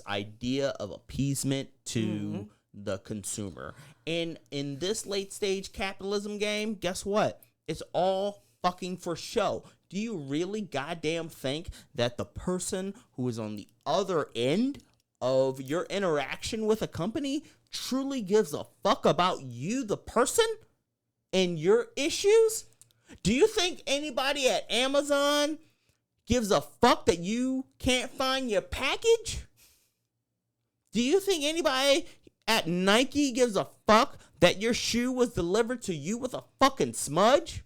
idea of appeasement to the consumer. And in this late-stage capitalism game, guess what? It's all fucking for show. Do you really goddamn think that the person who is on the other end of your interaction with a company truly gives a fuck about you, the person, and your issues? Do you think anybody at Amazon gives a fuck that you can't find your package? Do you think anybody at Nike gives a fuck that your shoe was delivered to you with a fucking smudge?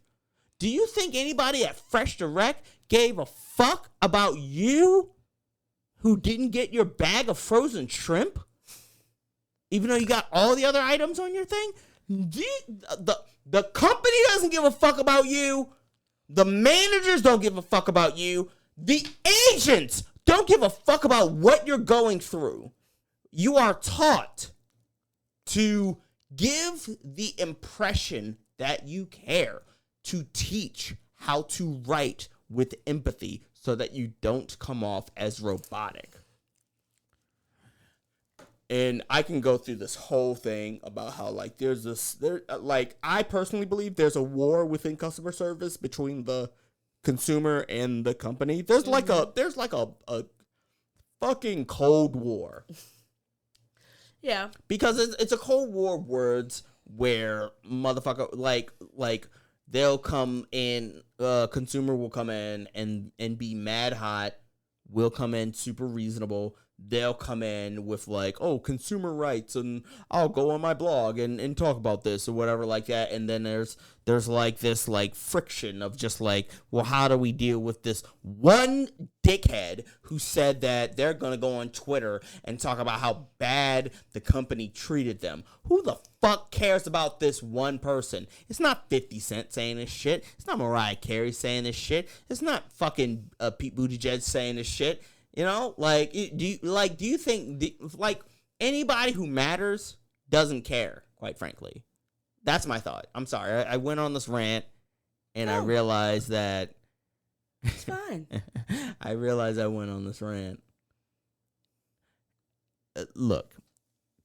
Do you think anybody at Fresh Direct gave a fuck about you who didn't get your bag of frozen shrimp, even though you got all the other items on your thing? The company doesn't give a fuck about you, The managers don't give a fuck about you. The agents don't give a fuck about what you're going through. You are taught to give the impression that you care, to teach how to write with empathy so that you don't come off as robotic. And I can go through this whole thing about how, like, I personally believe there's a war within customer service between the consumer and the company. There's like a fucking Cold War. Yeah. Because it's a Cold War of words where motherfucker, like they'll come in, consumer will come in and be mad hot. We'll come in super reasonable. They'll come in with like, oh, consumer rights, and I'll go on my blog and talk about this or whatever like that. And then there's like this like friction of just like, well, how do we deal with this one dickhead who said that they're going to go on Twitter and talk about how bad the company treated them? Who the fuck cares about this one person? It's not 50 Cent saying this shit. It's not Mariah Carey saying this shit. It's not fucking Pete Buttigieg saying this shit. You know, like, do you think, like, anybody who matters doesn't care, quite frankly? That's my thought. I'm sorry. I went on this rant, and I realized that... It's fine. I realized I went on this rant. Look,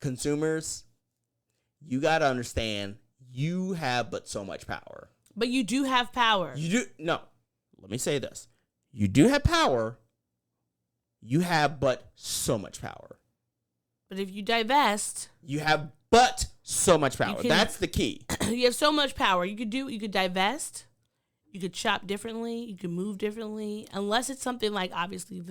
consumers, you got to understand, you have but so much power. But you do have power. You do... No. Let me say this. You do have power. You have but so much power. But if you divest... You have but so much power. That's the key. You have so much power. You could divest. You could shop differently. You could move differently. Unless it's something like, obviously,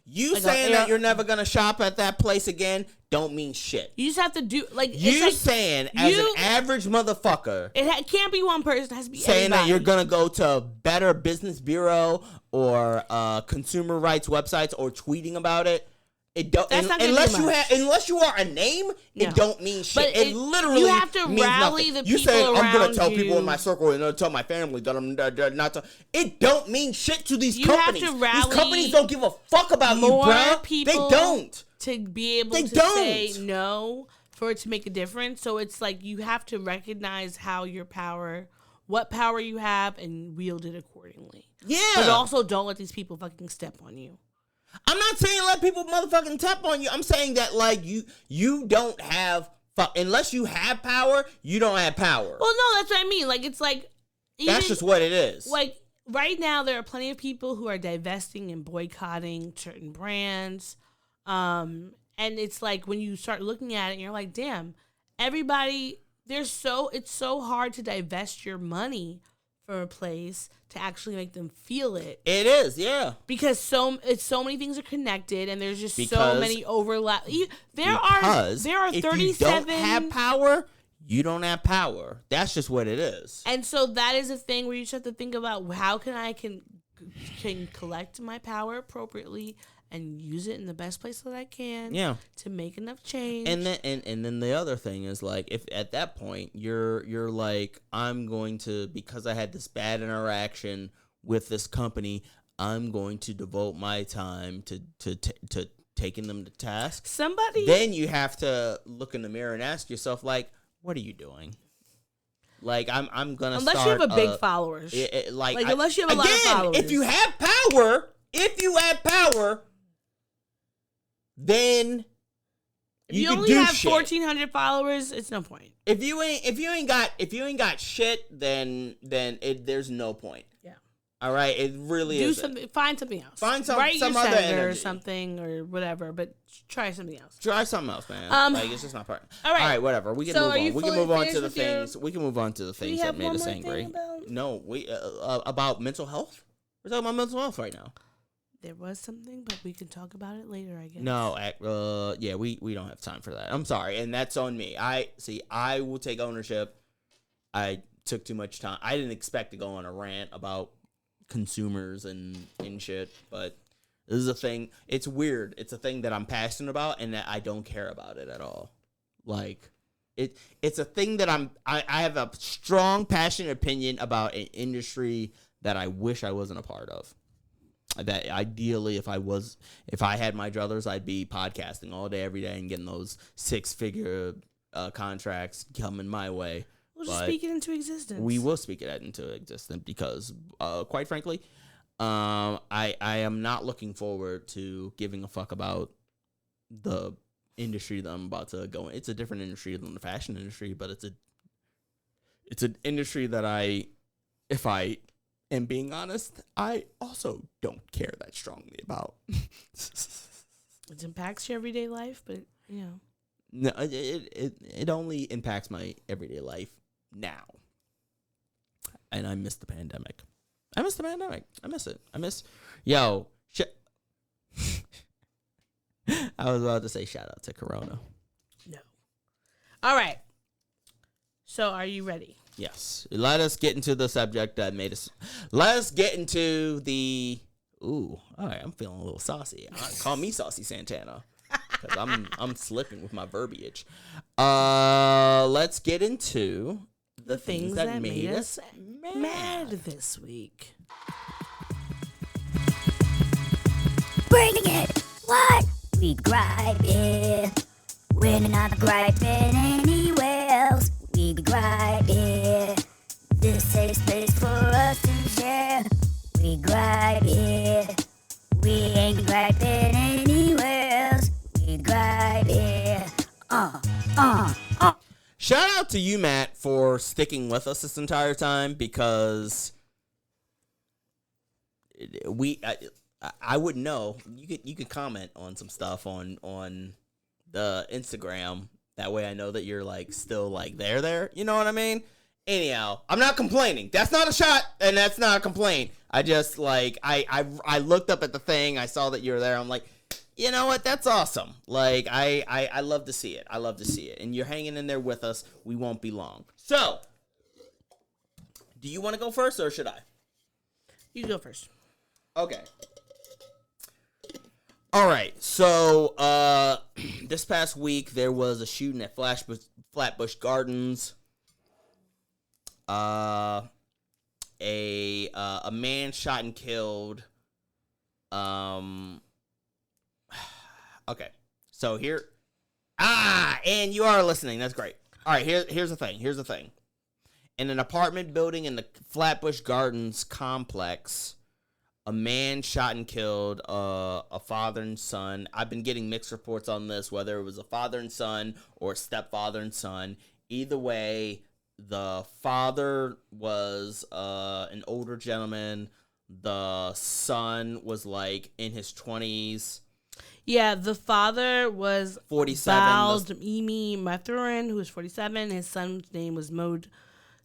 You like saying that you're never going to shop at that place again don't mean shit. You just have to do... like You like, saying, as an average motherfucker... It can't be one person. It has to be saying everybody. That you're going to go to Better Business Bureau or consumer rights websites or tweeting about it. It don't unless you are a name. It don't mean shit. It literally you have to means rally nothing. the You people say around I'm gonna tell you. people in my circle and tell my family that I'm not. It don't mean shit to these you companies. Have to rally these companies don't give a fuck about you, bro. They don't. To be able to say no for it to make a difference. So it's like you have to recognize what power you have, and wield it accordingly. Yeah. But also don't let these people fucking step on you. I'm not saying let people motherfucking tap on you. I'm saying that like you don't have unless you have power, you don't have power. Well, no, that's what I mean. Like it's like that's just what it is. Like right now, there are plenty of people who are divesting and boycotting certain brands, and it's like when you start looking at it, you're like, damn, everybody. It's so hard to divest your money from a place to actually make them feel it. It is, yeah. Because so many things are connected, and there's just so many overlap. There are 37. If you don't have power, you don't have power. That's just what it is. And so that is a thing where you just have to think about how can I collect my power appropriately and use it in the best place that I can. Yeah. To make enough change. And then the other thing is like if at that point you're like I'm going to, because I had this bad interaction with this company, I'm going to devote my time to taking them to task. Then you have to look in the mirror and ask yourself like, what are you doing? Like I'm gonna unless start, you have a big followers. Unless you have a lot of followers. If you have power, then you only have 1,400 followers, it's no point. If you ain't got shit, then there's no point. Yeah. All right. It really is. Find something else. Write some other energy or something or whatever, but try something else. Try something else, man. Like it's just not part. All right, whatever. We can move on. We can move on to the things. We can move on to the things that made us angry. No, we about mental health. We're talking about mental health right now. There was something, but we can talk about it later, I guess. No, yeah, we don't have time for that. I'm sorry, and that's on me. I will take ownership. I took too much time. I didn't expect to go on a rant about consumers and shit, but this is a thing. It's weird. It's a thing that I'm passionate about, and that I don't care about it at all. Like, it's a thing that I have a strong, passionate opinion about an industry that I wish I wasn't a part of. That ideally, if I had my druthers, I'd be podcasting all day, every day, and getting those 6-figure contracts coming my way. We'll just speak it into existence. We will speak it into existence because, quite frankly, I am not looking forward to giving a fuck about the industry that I'm about to go in. It's a different industry than the fashion industry, but it's an industry that if I am being honest, I also don't care that strongly about. It impacts your everyday life, but No, it only impacts my everyday life now. And I miss the pandemic. I miss it. I was about to say shout out to Corona. No. All right. So are you ready? Yes. Let us get into the subject that made us. Let us get into the. Ooh. All right. I'm feeling a little saucy. Call me Saucy Santana. Because I'm slipping with my verbiage. Let's get into the things that made us mad this week. Bringing it. What? We griping. We're not griping anywhere else. We griping. This safe space for us to share. We griping. We ain't griping anywhere else. We griping. Shout out to you, Matt, for sticking with us this entire time because I wouldn't know. You could comment on some stuff on the Instagram. That way I know that you're like still like there. You know what I mean? Anyhow, I'm not complaining. That's not a shot and that's not a complaint. I just like I looked up at the thing, I saw that you were there. I'm like, you know what? That's awesome. Like I love to see it. I love to see it. And you're hanging in there with us. We won't be long. So, do you want to go first or should I? You go first. Okay. All right, so this past week there was a shooting at Flatbush Gardens. A man shot and killed. Okay, so here. And you are listening. That's great. All right, here's the thing. In an apartment building in the Flatbush Gardens complex, a man shot and killed a father and son. I've been getting mixed reports on this, whether it was a father and son or a stepfather and son. Either way, the father was an older gentleman. The son was like in his 20s. Yeah, the father was 47. Baldimi Mathurin, who was 47. His son's name was Modi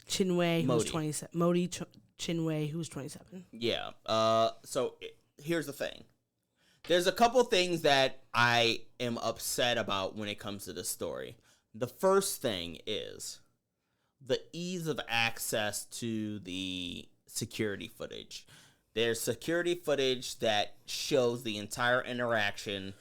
Chinwe, who was 27. Modi Chinwe, who was 27. Yeah. So here's the thing. There's a couple things that I am upset about when it comes to this story. The first thing is the ease of access to the security footage. There's security footage that shows the entire interaction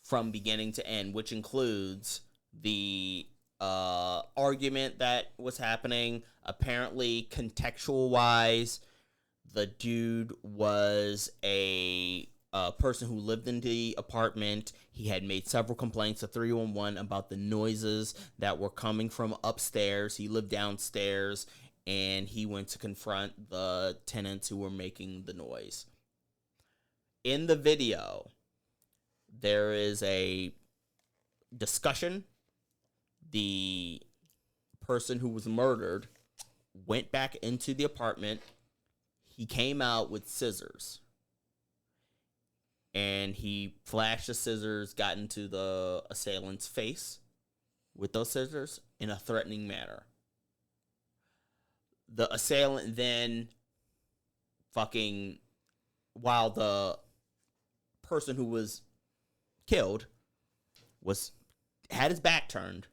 from beginning to end, which includes the argument that was happening. Apparently, contextual-wise, the dude was a person who lived in the apartment. He had made several complaints to 311 about the noises that were coming from upstairs. He lived downstairs, and he went to confront the tenants who were making the noise. In the video, there is a discussion. The person who was murdered went back into the apartment. He came out with scissors. And he flashed the scissors, got into the assailant's face with those scissors in a threatening manner. The assailant then while the person who was killed had his back turned,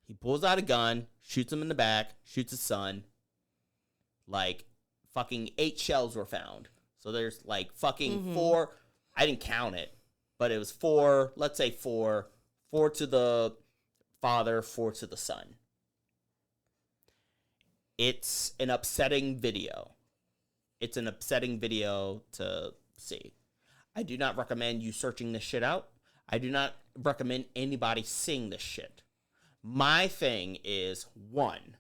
he pulls out a gun, shoots him in the back, shoots his son. Like, fucking 8 shells were found. So there's like fucking 4, I didn't count it, but it was 4, let's say 4 to the father, 4 to the son. It's an upsetting video. It's an upsetting video to see. I do not recommend you searching this shit out. I do not recommend anybody seeing this shit. My thing is, one,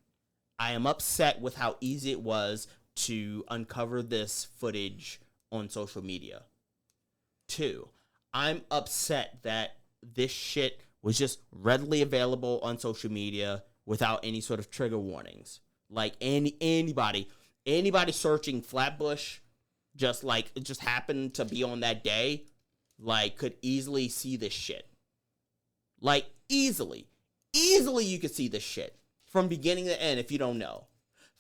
I am upset with how easy it was to uncover this footage on social media. Two, I'm upset that this shit was just readily available on social media without any sort of trigger warnings. Like anybody searching Flatbush, just like it just happened to be on that day, like could easily see this shit. Like easily you could see this shit from beginning to end if you don't know.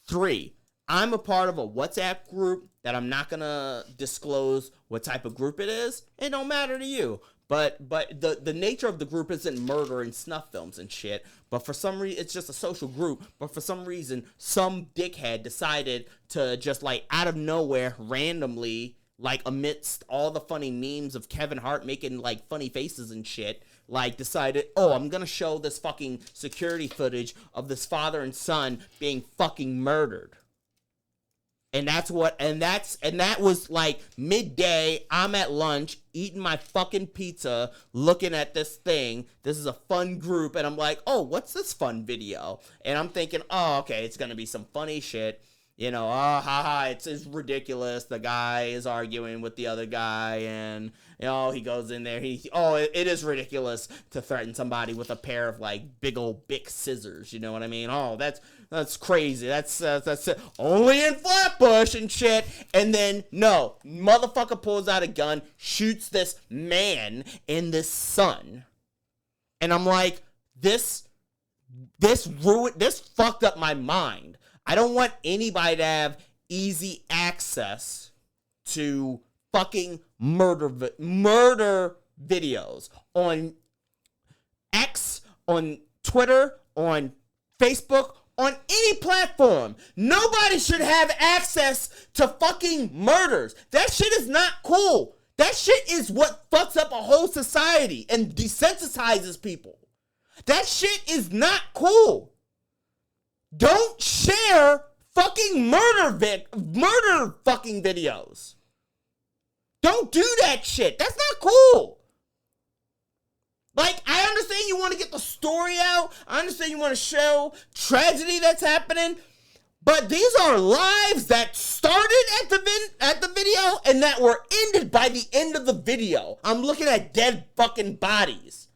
Three, I'm a part of a WhatsApp group that I'm not gonna disclose what type of group it is. It don't matter to you. But the nature of the group isn't murder and snuff films and shit. But for some reason, it's just a social group. But for some reason, some dickhead decided to just like out of nowhere, randomly, like amidst all the funny memes of Kevin Hart making like funny faces and shit, like decided, oh, I'm gonna show this fucking security footage of this father and son being fucking murdered. And that was like midday. I'm at lunch, eating my fucking pizza, looking at this thing. This is a fun group. And I'm like, oh, what's this fun video? And I'm thinking, oh, okay, it's going to be some funny shit. You know, it's ridiculous. The guy is arguing with the other guy, and you know, he goes in there. It is ridiculous to threaten somebody with a pair of like big old Bic scissors. You know what I mean? Oh, that's crazy. That's only in Flatbush and shit. And then no, motherfucker pulls out a gun, shoots this man and this son, and I'm like, this fucked up my mind. I don't want anybody to have easy access to fucking murder videos on X, on Twitter, on Facebook, on any platform. Nobody should have access to fucking murders. That shit is not cool. That shit is what fucks up a whole society and desensitizes people. That shit is not cool. Don't share fucking murder fucking videos. Don't do that shit. That's not cool. Like, I understand you want to get the story out. I understand you want to show tragedy that's happening. But these are lives that started at the video and that were ended by the end of the video. I'm looking at dead fucking bodies.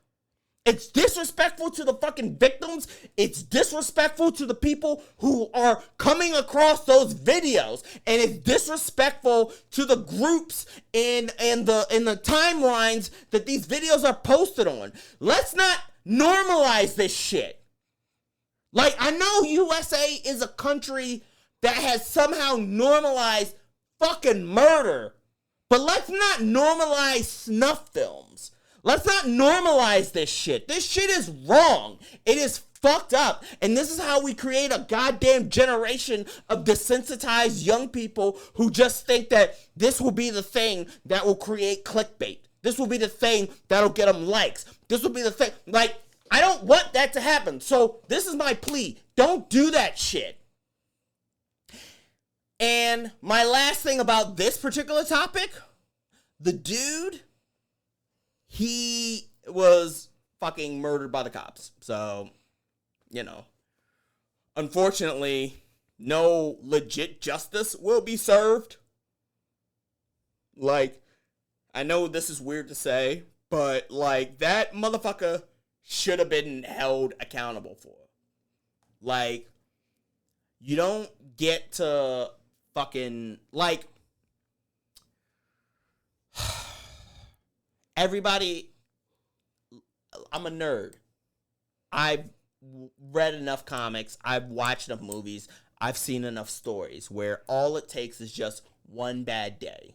It's disrespectful to the fucking victims. It's disrespectful to the people who are coming across those videos. And it's disrespectful to the groups and the timelines that these videos are posted on. Let's not normalize this shit. Like, I know USA is a country that has somehow normalized fucking murder. But let's not normalize snuff films. Let's not normalize this shit. This shit is wrong. It is fucked up. And this is how we create a goddamn generation of desensitized young people who just think that this will be the thing that will create clickbait. This will be the thing that'll get them likes. This will be the thing. Like, I don't want that to happen. So this is my plea. Don't do that shit. And my last thing about this particular topic, the dude, he was fucking murdered by the cops. So, you know, unfortunately, no legit justice will be served. Like, I know this is weird to say, but, like, that motherfucker should have been held accountable for. Like, you don't get to fucking, like, everybody, I'm a nerd. I've read enough comics. I've watched enough movies. I've seen enough stories where all it takes is just one bad day.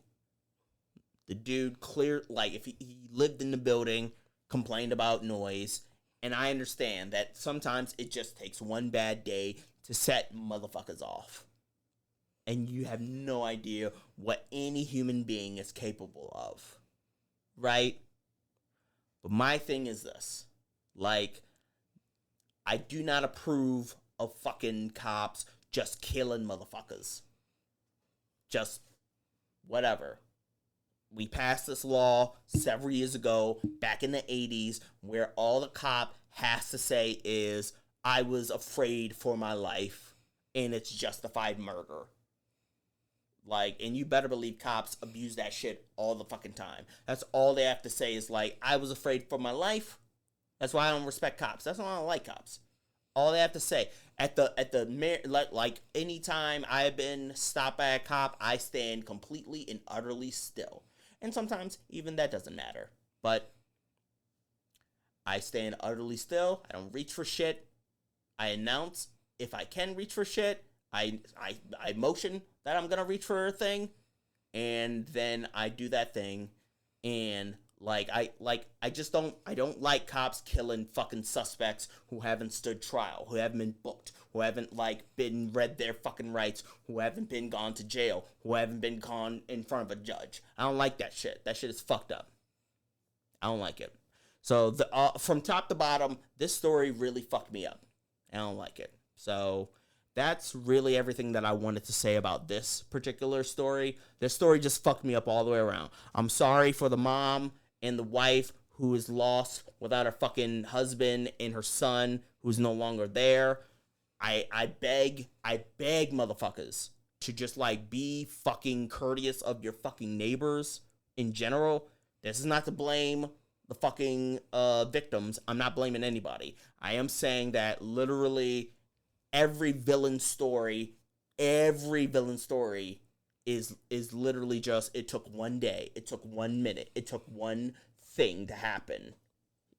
The dude if he lived in the building, complained about noise, and I understand that sometimes it just takes one bad day to set motherfuckers off. And you have no idea what any human being is capable of. Right? But my thing is this. Like, I do not approve of fucking cops just killing motherfuckers. just whatever. We passed this law several years ago, back in the 80s, where all the cop has to say is, I was afraid for my life, and it's justified murder. Like, and you better believe cops abuse that shit all the fucking time. That's all they have to say is like, I was afraid for my life. That's why I don't respect cops. That's why I don't like cops. All they have to say like anytime I've been stopped by a cop, I stand completely and utterly still. And sometimes even that doesn't matter. But I stand utterly still. I don't reach for shit. I announce if I can reach for shit. I motion that I'm gonna reach for a thing, and then I do that thing, and I don't like cops killing fucking suspects who haven't stood trial, who haven't been booked, who haven't been read their fucking rights, who haven't been gone to jail, who haven't been gone in front of a judge. I don't like that shit. That shit is fucked up. I don't like it. So from top to bottom, this story really fucked me up. I don't like it. So that's really everything that I wanted to say about this particular story. This story just fucked me up all the way around. I'm sorry for the mom and the wife who is lost without her fucking husband and her son who's no longer there. I beg motherfuckers to just be fucking courteous of your fucking neighbors in general. This is not to blame the fucking victims. I'm not blaming anybody. I am saying that literally every villain story is literally just, it took one day, it took 1 minute, it took one thing to happen.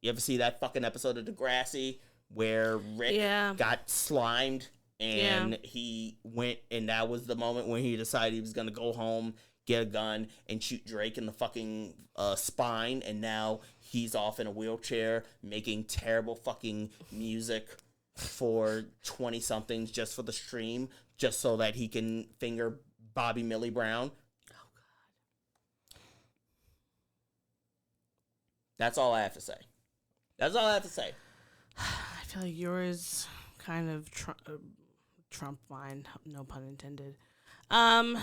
You ever see that fucking episode of Degrassi where Rick got slimed and he went, and that was the moment when he decided he was gonna go home, get a gun, and shoot Drake in the fucking spine, and now he's off in a wheelchair making terrible fucking music for 20-somethings just for the stream, just so that he can finger Bobby Millie Brown. Oh, God. That's all I have to say. I feel like yours kind of Trump mine, no pun intended. I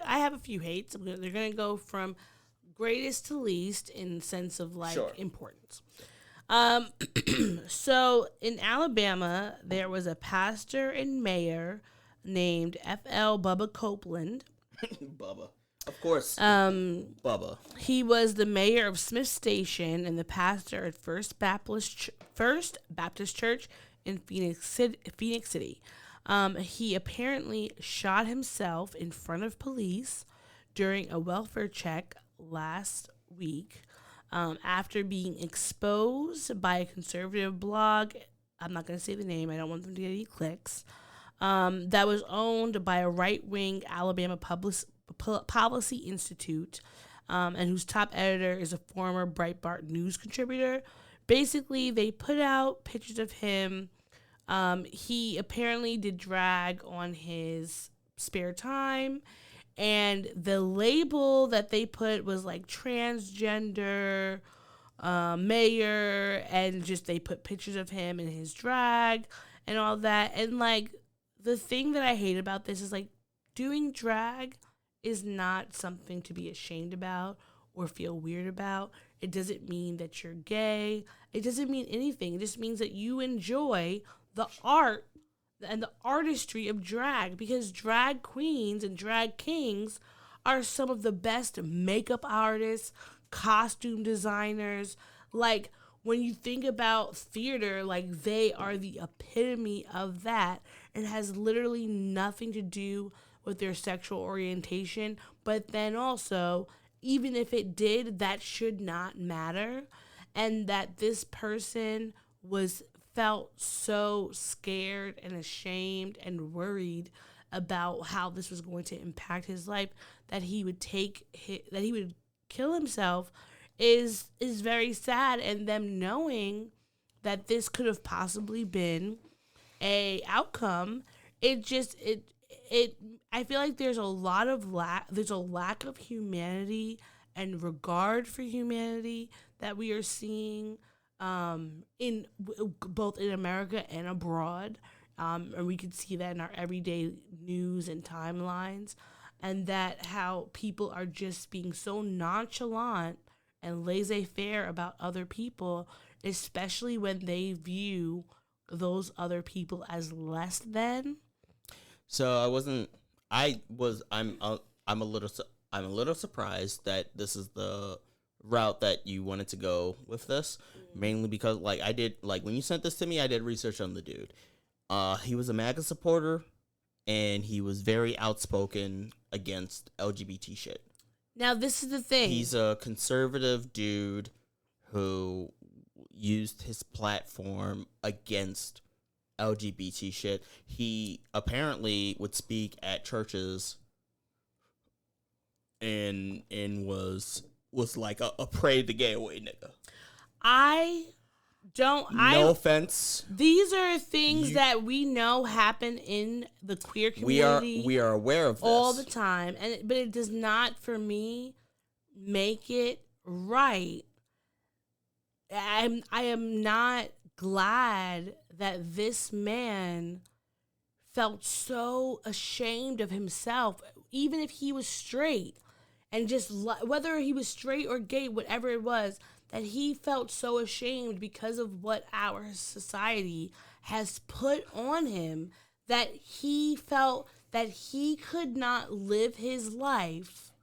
have a few hates. They're gonna go from greatest to least in the sense of importance. So in Alabama, there was a pastor and mayor named F.L. Bubba Copeland. Bubba. Of course. Bubba. He was the mayor of Smith Station and the pastor at First Baptist Church in Phoenix City. He apparently shot himself in front of police during a welfare check last week. After being exposed by a conservative blog, I'm not going to say the name, I don't want them to get any clicks, that was owned by a right-wing Alabama Policy Institute, and whose top editor is a former Breitbart News contributor. Basically, they put out pictures of him. He apparently did drag on his spare time, and the label that they put was transgender mayor, and just they put pictures of him in his drag and all that. And the thing that I hate about this is doing drag is not something to be ashamed about or feel weird about. It doesn't mean that you're gay. It doesn't mean anything. It just means that you enjoy the art and the artistry of drag, because drag queens and drag kings are some of the best makeup artists, costume designers. When you think about theater, they are the epitome of that. It has literally nothing to do with their sexual orientation, but then also, even if it did, that should not matter. And that this person felt so scared and ashamed and worried about how this was going to impact his life, that he would kill himself is very sad. And them knowing that this could have possibly been a outcome, I feel like there's a lack of humanity and regard for humanity that we are seeing in both in America and abroad. and we could see that in our everyday news and timelines, and that how people are just being so nonchalant and laissez-faire about other people, especially when they view those other people as less than. So I'm a little surprised that this is the route that you wanted to go with this, mainly because like I did, like when you sent this to me, I did research on the dude. He was a MAGA supporter, and he was very outspoken against LGBT shit. Now this is the thing. He's a conservative dude who used his platform against LGBT shit. He apparently would speak at churches and was like a pray the gay away nigga. No offense. These are things that we know happen in the queer community. We are aware of this all the time, but it does not, for me, make it right. I am not glad that this man felt so ashamed of himself, even if he was straight, and just whether he was straight or gay, whatever it was, that he felt so ashamed because of what our society has put on him, that he felt that he could not live his life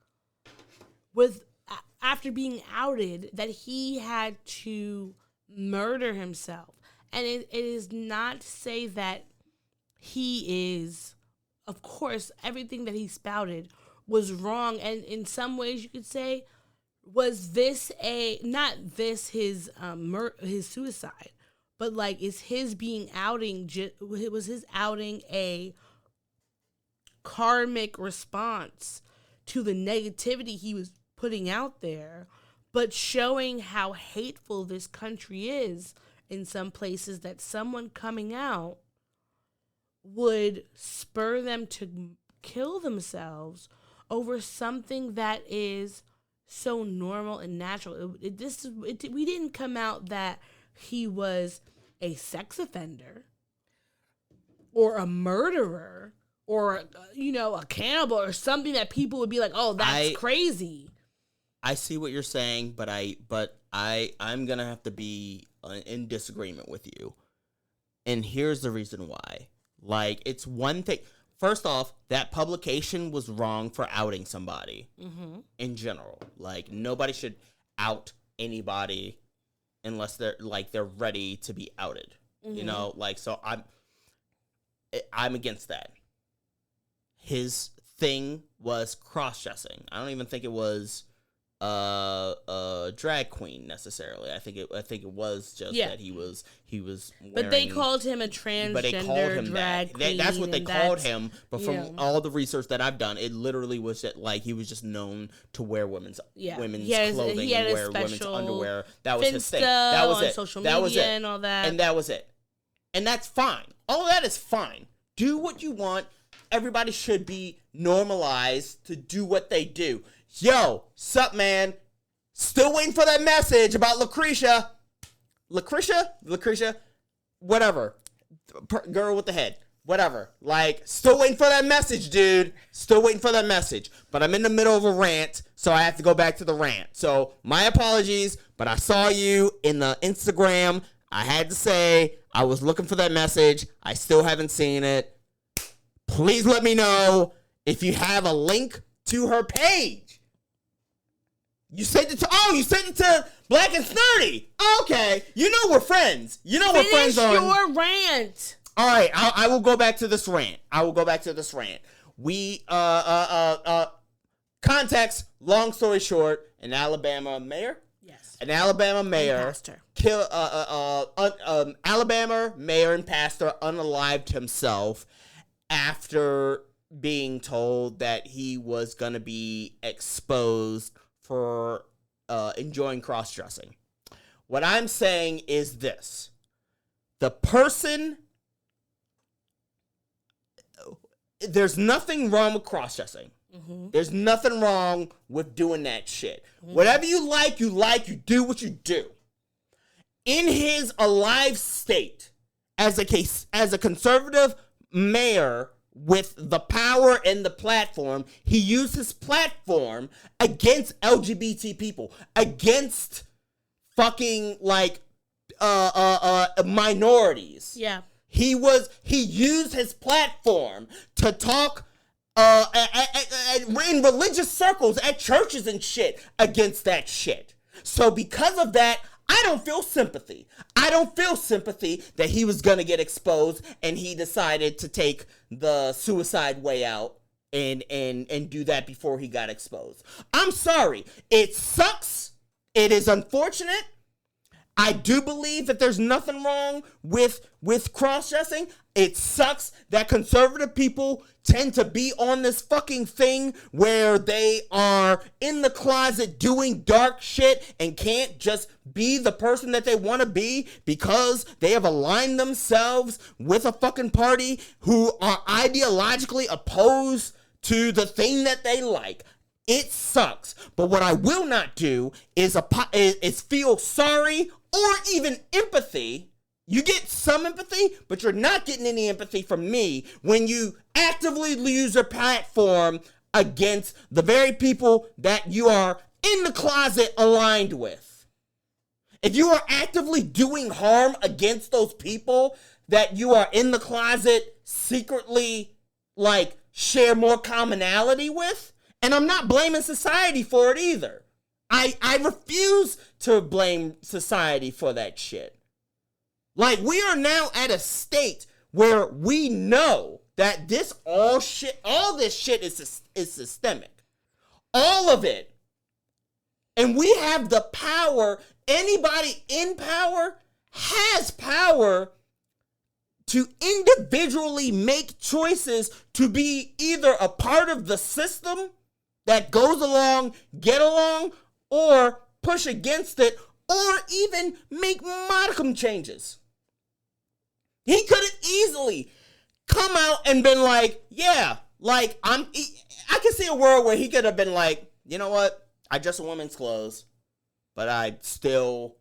after being outed, that he had to murder himself. And it is not to say that he is, of course, everything that he spouted was wrong. And in some ways you could say, was this his suicide, but like, is his being outing, was his outing a karmic response to the negativity he was putting out there, but showing how hateful this country is in some places, that someone coming out would spur them to kill themselves over something that is so normal and natural. We didn't come out that he was a sex offender or a murderer or a cannibal or something that people would be like, oh, that's crazy. I see what you're saying, but I'm gonna have to be in disagreement with you, and here's the reason why. Like, it's one thing. First off, that publication was wrong for outing somebody in general. Like, nobody should out anybody unless they're ready to be outed. So I'm against that. His thing was cross-dressing. I don't even think it was a drag queen necessarily. I think it was just that he was wearing, but they called him a transgender drag queen. That's what they called him. But from all the research that I've done, it literally was that, like, he was just known to wear women's clothing and wear women's underwear. That was his thing. That was it. Social media and all that. And that was it. And that's fine. All of that is fine. Do what you want. Everybody should be normalized to do what they do. Yo, sup, man? Still waiting for that message about Lucretia, whatever. Girl with the head, whatever. Like, still waiting for that message, dude. Still waiting for that message. But I'm in the middle of a rant, so I have to go back to the rant. So, my apologies, but I saw you in the Instagram. I had to say, I was looking for that message. I still haven't seen it. Please let me know if you have a link to her page. You sent it to Black and Snerdy. Okay. We're friends. We're friends on. Finish your rant. All right. I will go back to this rant. We, context, long story short, an Alabama mayor. Yes. An Alabama mayor. Pastor. Alabama mayor and pastor unalived himself after being told that he was going to be exposed for enjoying cross-dressing. What I'm saying is this. The person... There's nothing wrong with cross-dressing. There's nothing wrong with doing that shit. Whatever you do what you do. In his alive state, as a conservative mayor with the power and the platform, he used his platform against LGBT people, against fucking like minorities. Yeah. He used his platform to talk in religious circles at churches and shit against that shit. So because of that, I don't feel sympathy. I don't feel sympathy that he was gonna get exposed and he decided to take the suicide way out and do that before he got exposed. I'm sorry. It sucks. It is unfortunate. I do believe that there's nothing wrong with cross-dressing. It sucks that conservative people tend to be on this fucking thing where they are in the closet doing dark shit and can't just be the person that they want to be because they have aligned themselves with a fucking party who are ideologically opposed to the thing that they like. It sucks. But what I will not do is feel sorry or even empathy. You get some empathy, but you're not getting any empathy from me when you actively use your platform against the very people that you are in the closet aligned with. If you are actively doing harm against those people that you are in the closet secretly, like, share more commonality with, and I'm not blaming society for it either. I refuse to blame society for that shit. Like, we are now at a state where we know that all this shit is systemic. All of it. And we have the power. Anybody in power has power to individually make choices to be either a part of the system that goes along, get along, or push against it, or even make modicum changes. He could have easily come out and been like, yeah, like, I can see a world where he could have been like, you know what, I dress in women's clothes, but I still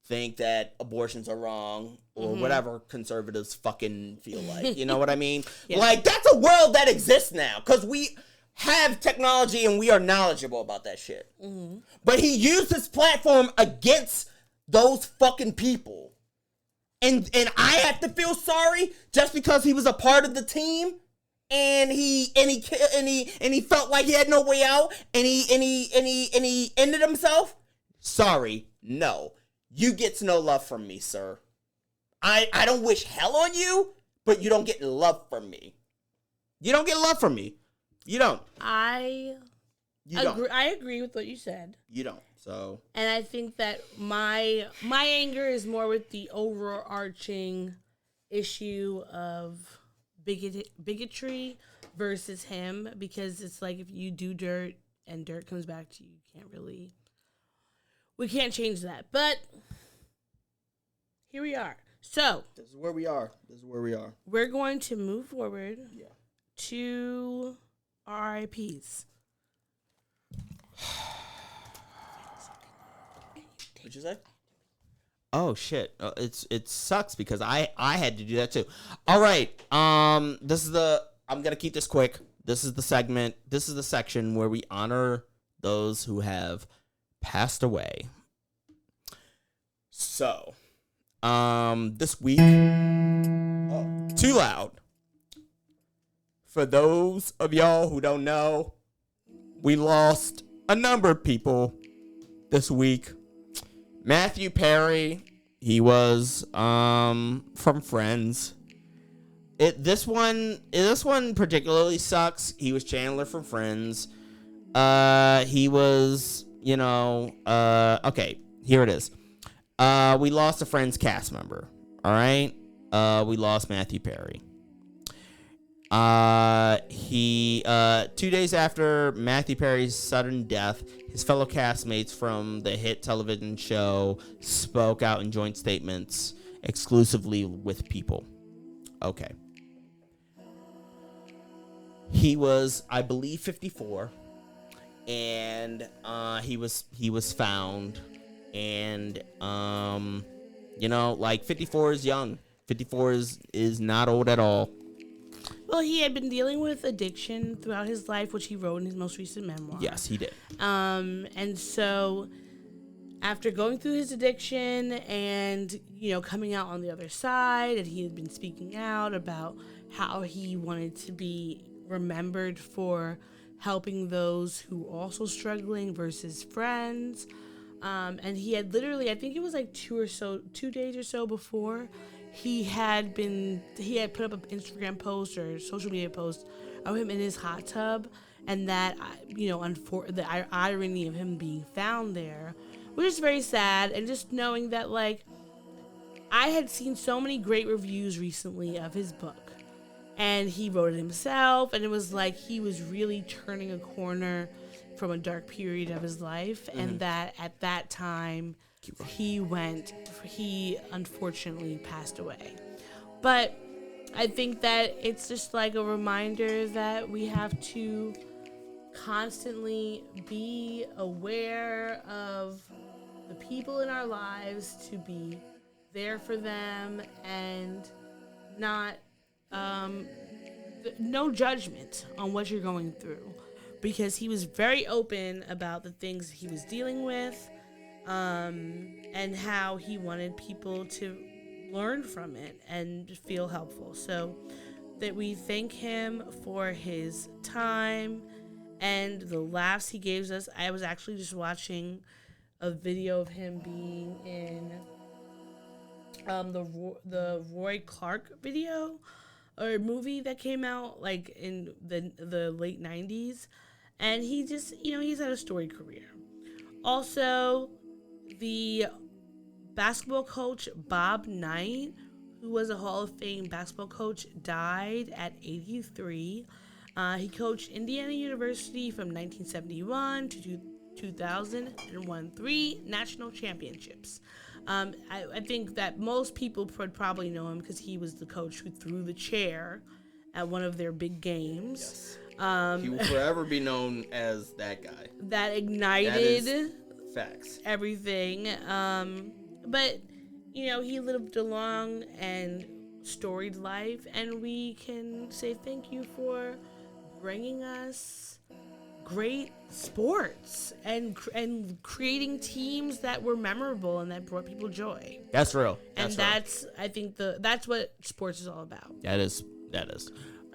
think that abortions are wrong, or whatever conservatives fucking feel like. You know what I mean? Yeah. Like, that's a world that exists now, because we have technology and we are knowledgeable about that shit. Mm-hmm. But he used his platform against those fucking people. And I have to feel sorry just because he was a part of the team and he felt like he had no way out and he ended himself. Sorry, no. You get no love from me, sir. I don't wish hell on you, but you don't get love from me. You don't get love from me. You don't. I agree with what you said. You don't. So. And I think that my anger is more with the overarching issue of bigotry versus him, because it's like if you do dirt and dirt comes back to you, we can't change that. But here we are. So this is where we are. We're going to move forward to RIPs. What'd you say? Oh shit! It sucks because I had to do that too. All right. I'm gonna keep this quick. This is the segment. This is the section where we honor those who have passed away. So, this week, too loud. For those of y'all who don't know, we lost a number of people this week. Matthew Perry, he was from Friends. This one particularly sucks. He was Chandler from Friends. He was, okay, here it is. We lost a Friends cast member. All right. We lost Matthew Perry. He 2 days after Matthew Perry's sudden death, his fellow castmates from the hit television show spoke out in joint statements exclusively with People. Okay. He was, I believe, 54, and he was found, and 54 is young. 54 is not old at all. Well, he had been dealing with addiction throughout his life, which he wrote in his most recent memoir. Yes, he did. And so after going through his addiction and, coming out on the other side, and he had been speaking out about how he wanted to be remembered for helping those who were also struggling versus friends. And he had literally, I think it was like 2 days or so before, he had put up an Instagram post or social media post of him in his hot tub, and that, the irony of him being found there, which is very sad. And just knowing that, like, I had seen so many great reviews recently of his book, and he wrote it himself, and it was like he was really turning a corner from a dark period of his life, and that at that time he unfortunately passed away. But I think that it's just like a reminder that we have to constantly be aware of the people in our lives, to be there for them, and not no judgment on what you're going through, because he was very open about the things he was dealing with, and how he wanted people to learn from it and feel helpful. So that we thank him for his time and the laughs he gave us. I was actually just watching a video of him being in the Roy Clark video or movie that came out like in the late 90s, and he just, he's had a storied career. Also, the basketball coach Bob Knight, who was a Hall of Fame basketball coach, died at 83. He coached Indiana University from 1971 to 2000 and won 3 national championships. I think that most people would probably know him because he was the coach who threw the chair at one of their big games. Yes. He will forever be known as that guy. That ignited facts. Everything. But, he lived a long and storied life, and we can say thank you for bringing us great sports and creating teams that were memorable and that brought people joy. That's real. I think that's what sports is all about. That is.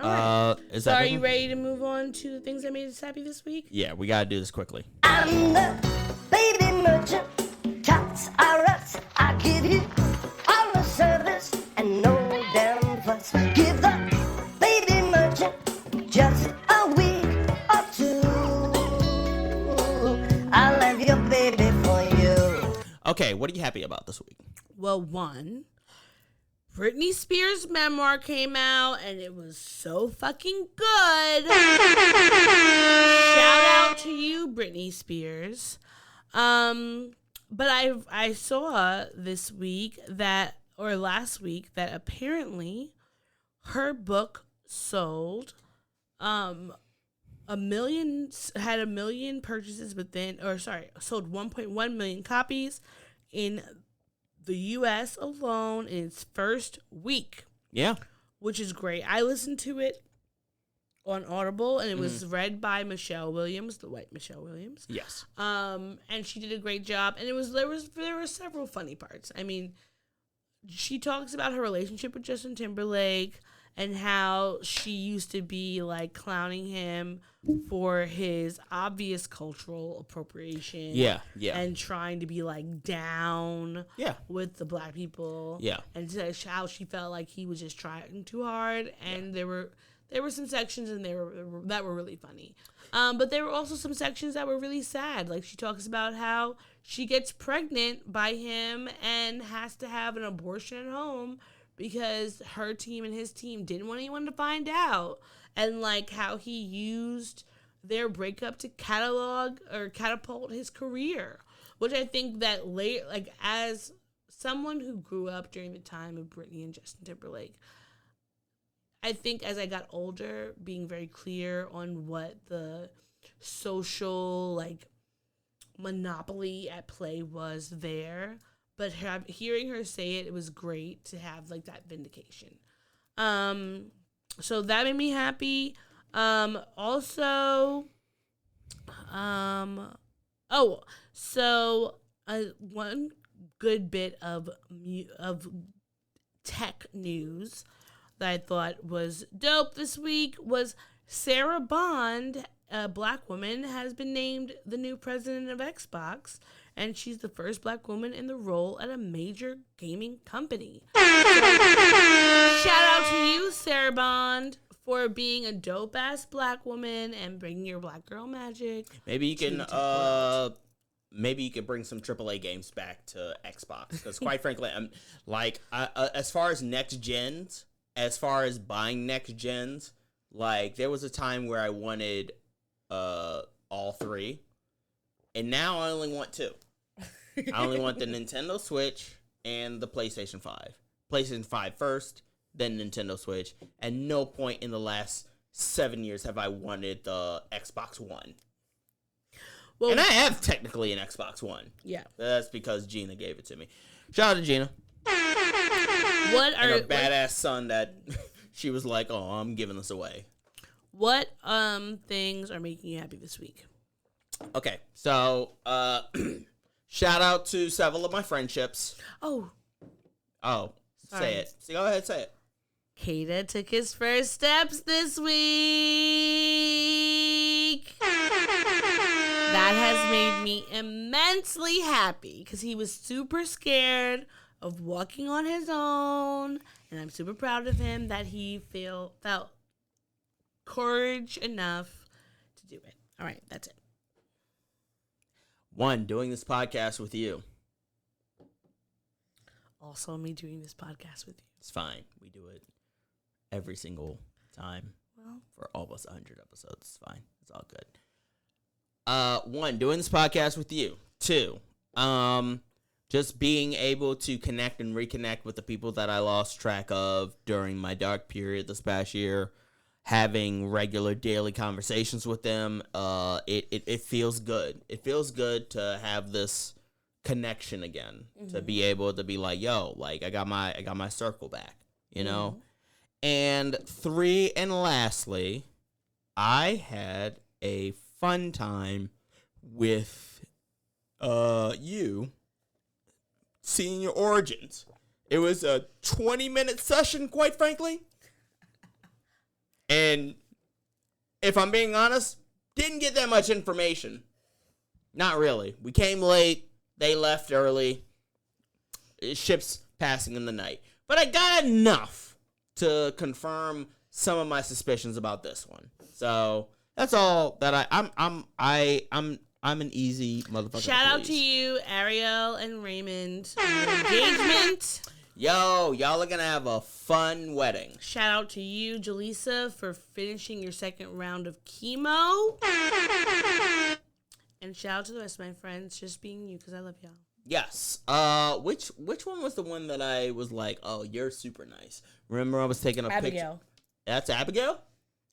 All right. So are you everything? ready to move on to the things that made us happy this week? Yeah, we gotta do this quickly. I'm the baby merchant, tots are us. I give you all the service and no damn fuss. Give the baby merchant just a week or two. I'll have your baby for you. Okay, what are you happy about this week? Well, one, Britney Spears' memoir came out, and it was so fucking good. Shout out to you, Britney Spears. But I saw this week last week that apparently her book sold had a million purchases sold 1.1 million copies in the U.S. alone in its first week. Yeah. Which is great. I listened to it on Audible, and it was read by Michelle Williams, the white Michelle Williams. Yes. And she did a great job. And there were several funny parts. I mean, she talks about her relationship with Justin Timberlake and how she used to be like clowning him for his obvious cultural appropriation. Yeah, yeah. And trying to be like down with the black people. Yeah. And how she felt like he was just trying too hard. And there were some sections in there that were really funny. But there were also some sections that were really sad. Like she talks about how she gets pregnant by him and has to have an abortion at home because her team and his team didn't want anyone to find out. And like how he used their breakup to catapult his career, which I think that as someone who grew up during the time of Britney and Justin Timberlake, I think as I got older, being very clear on what the social monopoly at play was there but hearing her say it, it was great to have like that vindication. So that made me happy. Also, one good bit of tech news that I thought was dope this week was Sarah Bond, a black woman, has been named the new president of Xbox, and she's the first black woman in the role at a major gaming company. So, shout out to you, Sarah Bond, for being a dope-ass black woman and bringing your black girl magic. Maybe you can bring some AAA games back to Xbox, because quite frankly, I'm like, as far as next gens, as far as buying next gens, like there was a time where I wanted all three, and now I only want two. I only want the Nintendo Switch and the PlayStation 5. PlayStation 5 first, then Nintendo Switch. At no point in the last 7 years have I wanted the Xbox One. Well, and I have technically an Xbox One. Yeah. That's because Gina gave it to me. Shout out to Gina. And her badass son that she was like, oh, I'm giving this away. What things are making you happy this week? Okay, so shout out to several of my friendships. Oh, say it. Go ahead, say it. Kada took his first steps this week. That has made me immensely happy because he was super scared of walking on his own, and I'm super proud of him that he felt courage enough to do it. All right, that's it. 1, doing this podcast with you. Also, me doing this podcast with you. It's fine. We do it every single time. Well, for almost 100 episodes. It's fine. It's all good. 1, doing this podcast with you. 2, just being able to connect and reconnect with the people that I lost track of during my dark period this past year. Having regular daily conversations with them, it feels good. It feels good to have this connection again, to be able to be like, yo, like I got my circle back, you know. And 3, and lastly, I had a fun time with you seeing your origins. It was a 20-minute session, quite frankly. And if I'm being honest, didn't get that much information. Not really. We came late. They left early. Ships passing in the night. But I got enough to confirm some of my suspicions about this one. So that's all that I'm an easy motherfucker. Shout out to you, Ariel and Raymond, on your engagement. Yo, y'all are gonna have a fun wedding. Shout out to you, Jaleesa, for finishing your second round of chemo. And shout out to the rest of my friends, just being you, because I love y'all. Yes. Which one was the one that I was like, oh, you're super nice? Remember I was taking a picture? Abigail. That's Abigail?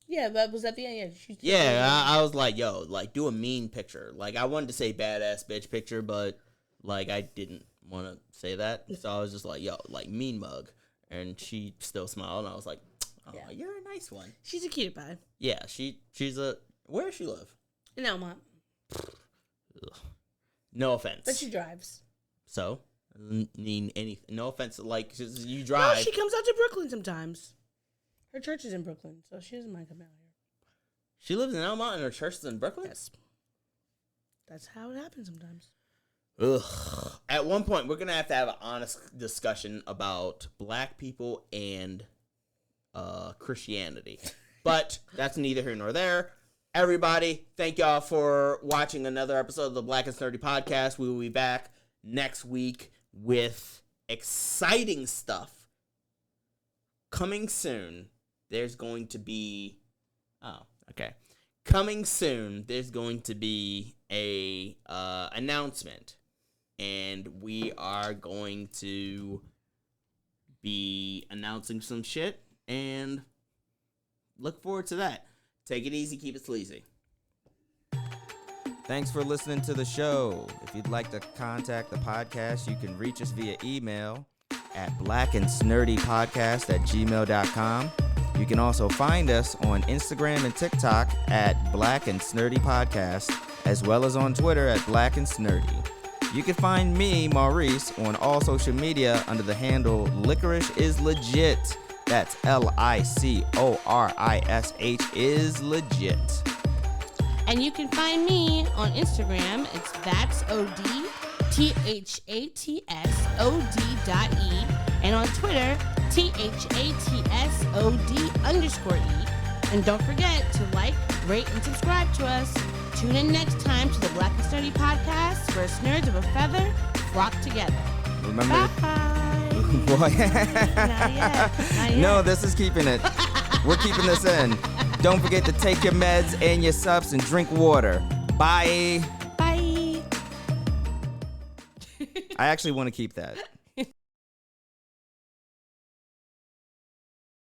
Yeah, that was at the end. Yeah, I was like, yo, like, do a mean picture. Like, I wanted to say badass bitch picture, but, like, I didn't want to say that. So I was just like, yo, like, mean mug. And she still smiled, and I was like, oh, yeah. You're a nice one. She's a cutie pie. Yeah, she's a... Where does she live? In Elmont. Ugh. No offense. But she drives. So? Doesn't mean anything. No offense. Like, you drive. No, she comes out to Brooklyn sometimes. Her church is in Brooklyn, so she doesn't mind coming out here. She lives in Elmont and her church is in Brooklyn? Yes. That's how it happens sometimes. Ugh. At one point, we're going to have an honest discussion about black people and Christianity. But that's neither here nor there. Everybody, thank y'all for watching another episode of the Black and Snerdy podcast. We will be back next week with exciting stuff. Coming soon, there's going to be... Oh, okay. Coming soon, there's going to be a announcement. And we are going to be announcing some shit. And look forward to that. Take it easy, keep it sleazy. Thanks for listening to the show. If you'd like to contact the podcast, you can reach us via email at blackandsnerdypodcast@gmail.com. You can also find us on Instagram and TikTok at Black and Snerdy Podcast, as well as on Twitter at Black and Snerdy. You can find me, Maurice, on all social media under the handle Licorish is Legit. That's LICORISH is legit. And you can find me on Instagram. It's that's OD THATSOD.E, and on Twitter, THATSOD_E. And don't forget to like, rate, and subscribe to us. Tune in next time to the Black and Snerdy Podcast, where nerds of a feather flock together. Remember? Bye. Boy. Not yet. No, this is keeping it. We're keeping this in. Don't forget to take your meds and your subs and drink water. Bye. Bye. I actually want to keep that.